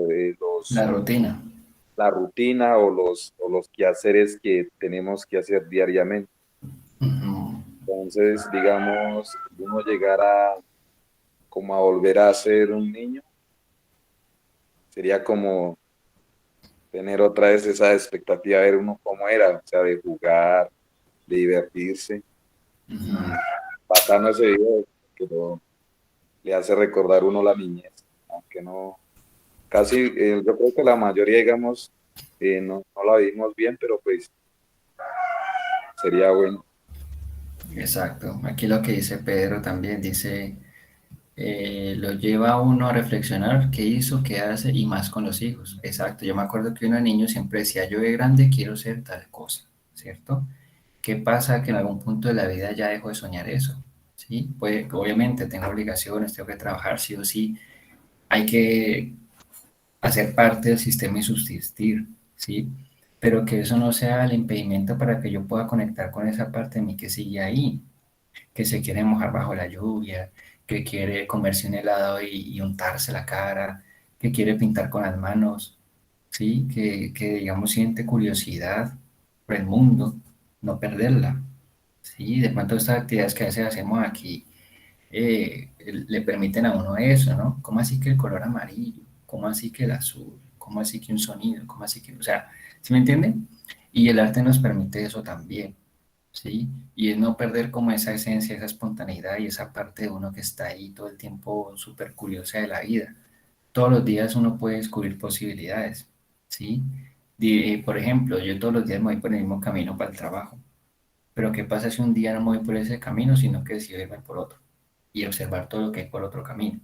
A: La rutina.
C: La rutina o los quehaceres que tenemos que hacer diariamente.
A: Ujú.
C: Entonces, digamos, uno llegará como a volver a ser un niño, sería como tener otra vez esa expectativa de ver uno cómo era, o sea, de jugar, de divertirse. Y bacano ese video que le hace recordar uno la niñez, aunque no, casi, yo creo que la mayoría, digamos, no la vimos bien, pero pues sería bueno.
A: Exacto. Aquí lo que dice Pedro también dice, lo lleva a uno a reflexionar qué hizo, qué hace y más con los hijos. Exacto. Yo me acuerdo que uno niño siempre decía, yo de grande quiero ser tal cosa, ¿cierto? ¿Qué pasa? Que en algún punto de la vida ya dejo de soñar eso, ¿sí? Pues obviamente tengo obligaciones, tengo que trabajar sí o sí, hay que hacer parte del sistema y subsistir, ¿sí? Pero que eso no sea el impedimento para que yo pueda conectar con esa parte de mí que sigue ahí, que se quiere mojar bajo la lluvia, que quiere comerse un helado y untarse la cara, que quiere pintar con las manos, ¿sí? Que digamos siente curiosidad por el mundo, no perderla, ¿sí? De pronto estas actividades que a veces hacemos aquí le permiten a uno eso, ¿no? ¿Cómo así que el color amarillo? ¿Cómo así que el azul? ¿Cómo así que un sonido? ¿Cómo así que, o sea, ¿sí me entienden? Y el arte nos permite eso también, ¿sí? Y es no perder como esa esencia, esa espontaneidad y esa parte de uno que está ahí todo el tiempo súper curiosa de la vida. Todos los días uno puede descubrir posibilidades, ¿sí? Por ejemplo, yo todos los días me voy por el mismo camino para el trabajo, pero ¿qué pasa si un día no me voy por ese camino, sino que decido irme por otro y observar todo lo que hay por otro camino,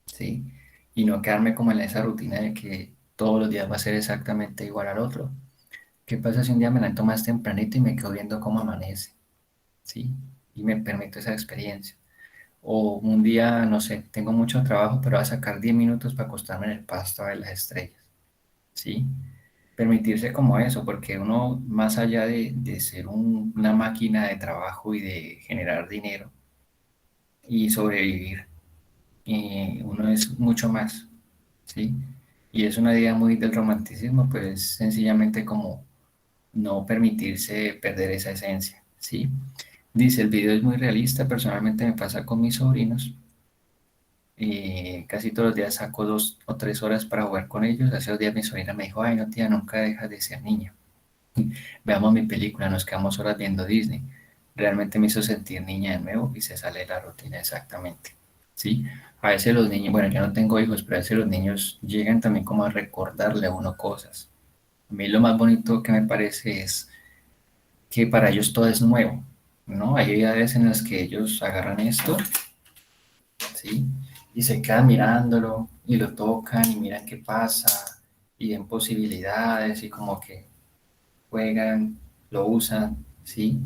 A: ¿sí? Y no quedarme como en esa rutina de que todos los días va a ser exactamente igual al otro. ¿Qué pasa si un día me levanto más tempranito y me quedo viendo cómo amanece, ¿sí? Y me permito esa experiencia. O un día, no sé, tengo mucho trabajo, pero voy a sacar 10 minutos para acostarme en el pasto a ver las estrellas, ¿sí? Permitirse como eso, porque uno, más allá de ser una máquina de trabajo y de generar dinero y sobrevivir, uno es mucho más, ¿sí? Y es una idea muy del romanticismo, pues sencillamente como no permitirse perder esa esencia, ¿sí? Dice, el video es muy realista, personalmente me pasa con mis sobrinos, casi todos los días saco 2 o 3 horas para jugar con ellos. Hace 2 días mi sobrina me dijo, ay no tía, nunca dejas de ser niña. Veamos mi película, nos quedamos horas viendo Disney. Realmente me hizo sentir niña de nuevo y se sale de la rutina exactamente, ¿sí? A veces los niños, bueno, yo no tengo hijos, pero a veces los niños llegan también como a recordarle a uno cosas. A mí lo más bonito que me parece es que para ellos todo es nuevo, ¿no? Hay edades en las que ellos agarran esto, ¿sí? Y se quedan mirándolo y lo tocan y miran qué pasa y ven posibilidades y como que juegan, lo usan, ¿sí?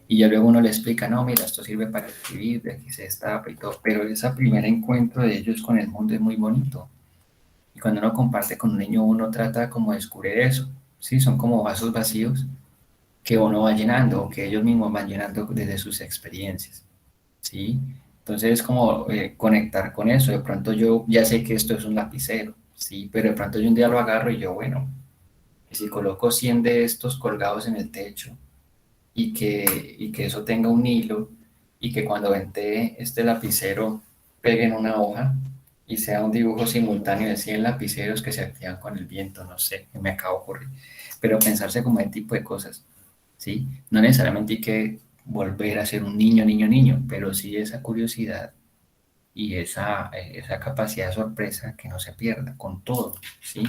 A: Y ya luego uno le explica, no, mira, esto sirve para escribir, de aquí se destapa y todo, pero ese primer encuentro de ellos con el mundo es muy bonito. Y cuando uno comparte con un niño, uno trata como de descubrir eso, ¿sí? Son como vasos vacíos que uno va llenando o que ellos mismos van llenando desde sus experiencias, ¿sí? Entonces es como conectar con eso. De pronto yo ya sé que esto es un lapicero, ¿sí? Pero de pronto yo un día lo agarro y yo, bueno, y si coloco 100 de estos colgados en el techo y que eso tenga un hilo y que cuando ventee este lapicero pegue en una hoja y sea un dibujo simultáneo de 100 lapiceros que se activan con el viento, no sé, me acaba de ocurrir. Pero pensarse como ese tipo de cosas, ¿sí? No necesariamente hay que volver a ser un niño, niño, niño, pero sí esa curiosidad y esa capacidad de sorpresa que no se pierda con todo, ¿sí?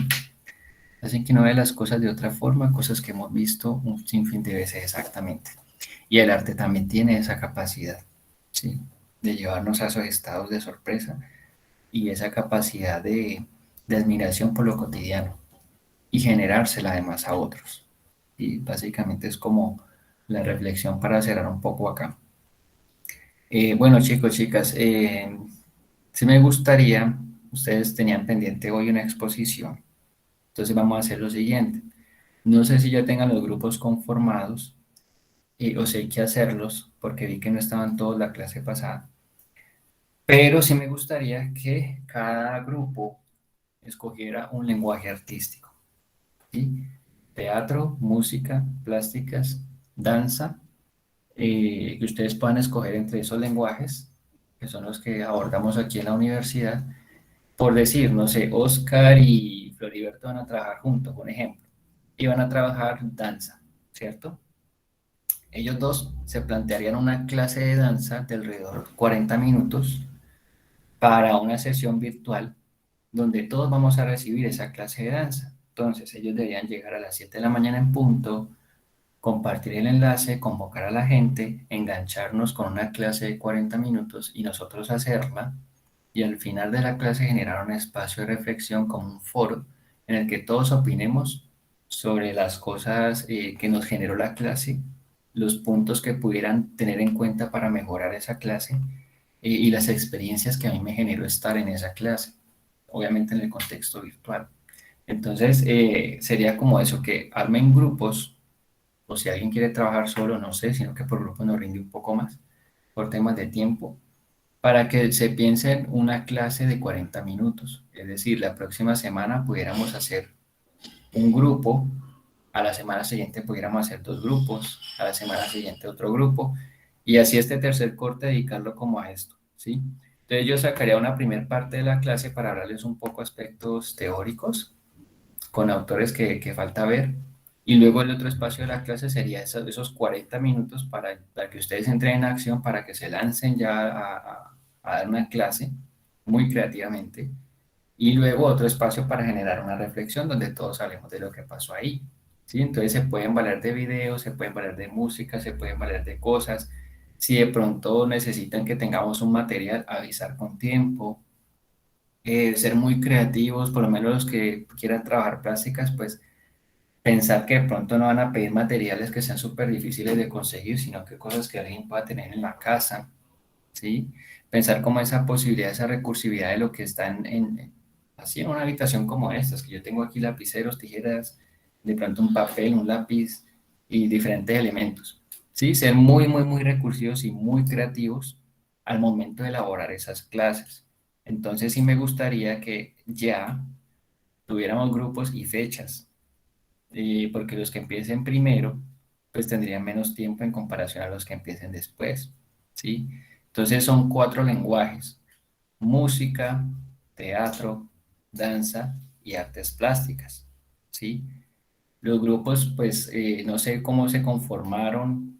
A: Hacen que uno vea las cosas de otra forma, cosas que hemos visto un sinfín de veces exactamente. Y el arte también tiene esa capacidad, ¿sí? De llevarnos a esos estados de sorpresa y esa capacidad de admiración por lo cotidiano y generársela además a otros. Y básicamente es como la reflexión para cerrar un poco acá. Bueno, chicos, chicas, sí me gustaría, ustedes tenían pendiente hoy una exposición, entonces vamos a hacer lo siguiente. No sé si ya tengan los grupos conformados o si hay que hacerlos, porque vi que no estaban todos la clase pasada, pero sí me gustaría que cada grupo escogiera un lenguaje artístico, ¿sí? Teatro, música, plásticas, danza, que ustedes puedan escoger entre esos lenguajes, que son los que abordamos aquí en la universidad. Por decir, no sé, Oscar y Floriberto van a trabajar juntos, por ejemplo, y van a trabajar danza, ¿cierto? Ellos dos se plantearían una clase de danza de alrededor de 40 minutos para una sesión virtual donde todos vamos a recibir esa clase de danza. Entonces, ellos deberían llegar a las 7 de la mañana en punto, compartir el enlace, convocar a la gente, engancharnos con una clase de 40 minutos y nosotros hacerla. Y al final de la clase generar un espacio de reflexión como un foro en el que todos opinemos sobre las cosas que nos generó la clase, los puntos que pudieran tener en cuenta para mejorar esa clase y las experiencias que a mí me generó estar en esa clase, obviamente en el contexto virtual. Entonces, sería como eso, que armen grupos, o si alguien quiere trabajar solo, no sé, sino que por grupo nos rinde un poco más, por temas de tiempo, para que se piense en una clase de 40 minutos. Es decir, la próxima semana pudiéramos hacer un grupo, a la semana siguiente pudiéramos hacer dos grupos, a la semana siguiente otro grupo, y así este tercer corte dedicarlo como a esto, ¿sí? Entonces yo sacaría una primera parte de la clase para hablarles un poco aspectos teóricos con autores que falta ver, y luego el otro espacio de la clase sería esos 40 minutos para que ustedes entren en acción, para que se lancen ya a dar una clase muy creativamente, y luego otro espacio para generar una reflexión donde todos hablemos de lo que pasó ahí. ¿Sí? Entonces se pueden valer de videos, se pueden valer de música, se pueden valer de cosas. Si de pronto necesitan que tengamos un material, avisar con tiempo, ser muy creativos, por lo menos los que quieran trabajar plásticas, pues pensar que de pronto no van a pedir materiales que sean súper difíciles de conseguir, sino que cosas que alguien pueda tener en la casa, ¿sí? Pensar como esa posibilidad, esa recursividad de lo que está así en una habitación como estas, que yo tengo aquí lapiceros, tijeras, de pronto un papel, un lápiz y diferentes elementos, ¿sí? Ser muy, muy, muy recursivos y muy creativos al momento de elaborar esas clases. Entonces sí me gustaría que ya tuviéramos grupos y fechas, porque los que empiecen primero, pues tendrían menos tiempo en comparación a los que empiecen después, ¿sí? Entonces son cuatro lenguajes: música, teatro, danza y artes plásticas, ¿sí? Los grupos, pues no sé cómo se conformaron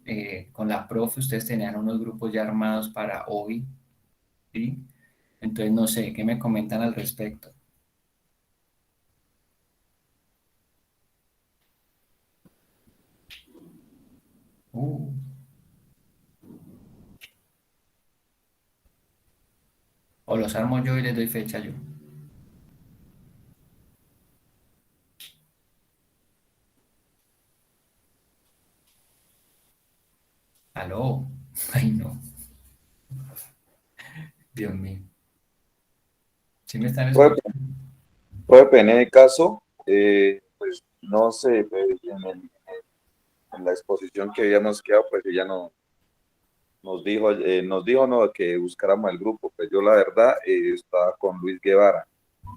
A: con la profe, ustedes tenían unos grupos ya armados para hoy, ¿sí? Entonces no sé, ¿qué me comentan al respecto? Uh, o los armo yo y les doy fecha yo. Aló. Ay, no. Dios mío. ¿Sí me están
C: Puede,
A: escuchando?
C: puede depender del caso, pues no sé, pues, en la exposición que habíamos quedado, pues ella no, nos dijo no, que buscáramos el grupo. Pues yo la verdad estaba con Luis Guevara,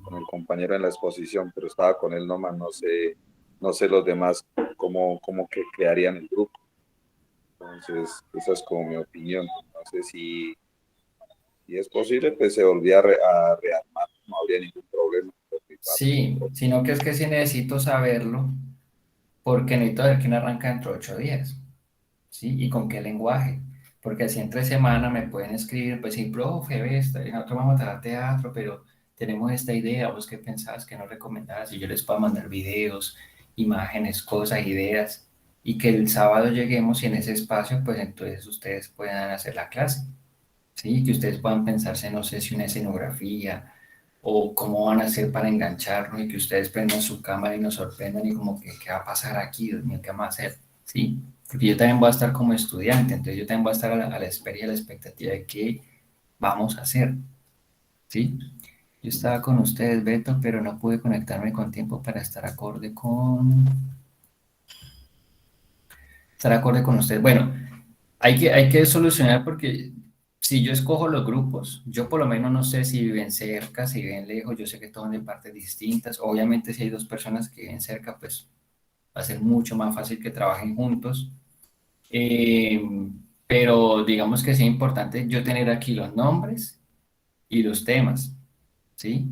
C: con el compañero en la exposición, pero estaba con él nomás, no sé los demás cómo que crearían el grupo. Entonces, esa es como mi opinión. No sé si es posible, pues se volvía a rearmar, no habría ningún problema por mi parte.
A: Sí, sino que es que sí necesito saberlo porque necesito ver quién arranca dentro de 8 días, ¿sí? Y con qué lenguaje. Porque así entre semana me pueden escribir, pues sí, profe, ve, nosotros vamos a tratar teatro, pero tenemos esta idea, vos qué pensabas, qué nos recomendabas, y yo les puedo mandar videos, imágenes, cosas, ideas, y que el sábado lleguemos y en ese espacio, pues entonces ustedes puedan hacer la clase, ¿sí? Que ustedes puedan pensarse, no sé si una escenografía o cómo van a hacer para engancharnos y que ustedes prendan su cámara y nos sorprendan y como que, ¿qué va a pasar aquí? Dios mío, ¿qué vamos a hacer? ¿Sí? Porque yo también voy a estar como estudiante, entonces yo también voy a estar a la espera y a la expectativa de qué vamos a hacer, ¿sí? Yo estaba con ustedes, Beto, pero no pude conectarme con tiempo para estar acorde con ustedes. Bueno, hay que solucionar porque si yo escojo los grupos, yo por lo menos no sé si viven cerca, si viven lejos, yo sé que todos de partes distintas. Obviamente si hay dos personas que viven cerca, pues va a ser mucho más fácil que trabajen juntos. Eh, pero digamos que sí es importante yo tener aquí los nombres y los temas, ¿sí?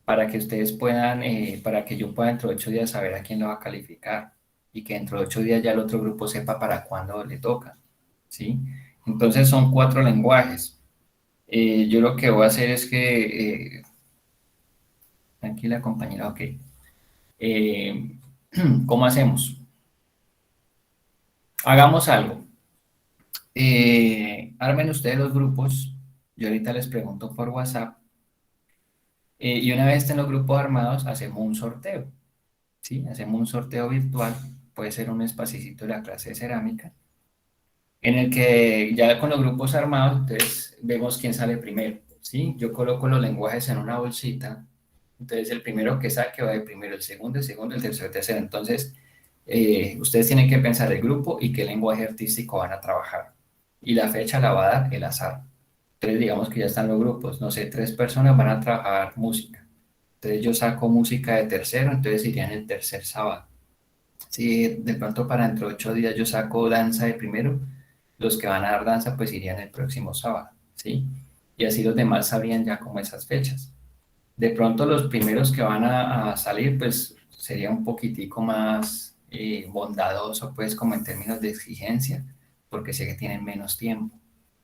A: Para que ustedes puedan, para que yo pueda dentro de 8 días saber a quién lo va a calificar y que dentro de 8 días ya el otro grupo sepa para cuándo le toca, ¿sí? Entonces son 4 lenguajes. Yo lo que voy a hacer es que, tranquila compañera, ok. Eh, ¿Cómo hacemos? Hagamos algo. Armen ustedes los grupos. Yo ahorita les pregunto por WhatsApp. Y una vez estén los grupos armados, hacemos un sorteo. ¿Sí? Hacemos un sorteo virtual. Puede ser un espacito de la clase de cerámica. En el que ya con los grupos armados, entonces vemos quién sale primero. ¿Sí? Yo coloco los lenguajes en una bolsita. Entonces, el primero que saque va de primero, el segundo, el tercero, el tercero. Entonces, ustedes tienen que pensar el grupo y qué lenguaje artístico van a trabajar. Y la fecha la va a dar el azar. Entonces, digamos que ya están los grupos. No sé, 3 personas van a trabajar música. Entonces, yo saco música de tercero, entonces irían el tercer sábado. Si de pronto para dentro de 8 días yo saco danza de primero, los que van a dar danza pues irían el próximo sábado, ¿sí? Y así los demás sabrían ya como esas fechas. De pronto los primeros que van a salir, pues sería un poquitico más bondadoso, pues como en términos de exigencia, porque sé que tienen menos tiempo.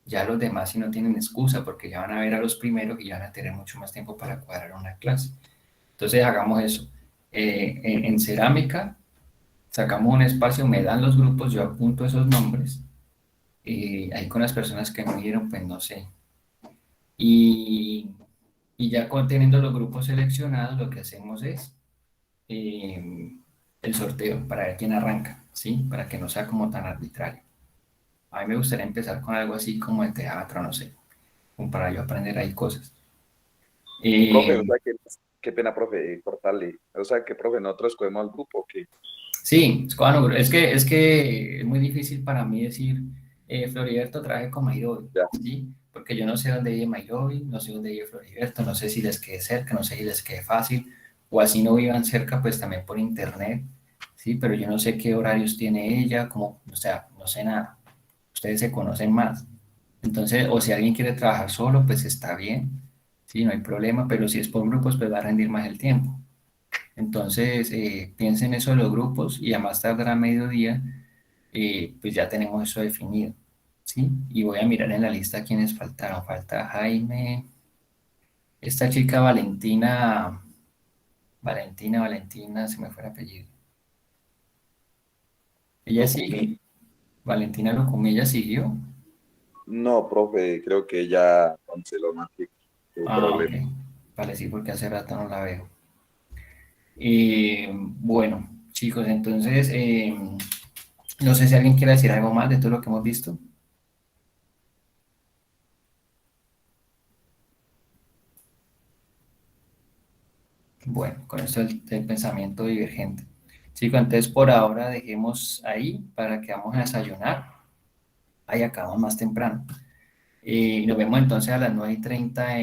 A: Ya los demás sí no tienen excusa, porque ya van a ver a los primeros y ya van a tener mucho más tiempo para cuadrar una clase. Entonces hagamos eso. En cerámica, sacamos un espacio, me dan los grupos, yo apunto esos nombres, ahí con las personas que me dieron, pues no sé. Y, y ya teniendo los grupos seleccionados, lo que hacemos es el sorteo para ver quién arranca, ¿sí? Para que no sea como tan arbitrario. A mí me gustaría empezar con algo así como el teatro, no sé, como para yo aprender ahí cosas.
C: Profe, o
A: Eh,
C: sea, qué pena, profe, cortarle. O sea, que, profe, nosotros escogemos el grupo, que
A: sí, es que es muy difícil para mí decir, Floriberto traje con Mairovi,
C: ya.
A: ¿sí? Porque yo no sé dónde vive Mairovi, no sé dónde vive Floriberto, no sé si les quede cerca, no sé si les quede fácil, o así no vivan cerca, pues también por internet, ¿sí? Pero yo no sé qué horarios tiene ella, como, o sea, no sé nada. Ustedes se conocen más. Entonces, o si alguien quiere trabajar solo, pues está bien, sí, no hay problema, pero si es por grupos, pues va a rendir más el tiempo. Entonces, piensen eso de los grupos y a más tardar a mediodía, pues ya tenemos eso definido, ¿sí? Y voy a mirar en la lista quiénes faltaron. Falta Jaime, esta chica Valentina, se me fue el apellido. Ella
C: Lo comí.
A: sigue, Valentina Locumí, ella siguió.
C: No, profe, creo que ya canceló Matrix. Qué
A: Ah, ok.
C: problema.
A: Vale, sí, porque hace rato no la veo. Bueno, chicos, entonces, no sé si alguien quiere decir algo más de todo lo que hemos visto. Bueno, con esto del pensamiento divergente. Chicos, entonces por ahora dejemos ahí para que vamos a desayunar. Ahí acabamos más temprano. Y nos vemos entonces a las 9:30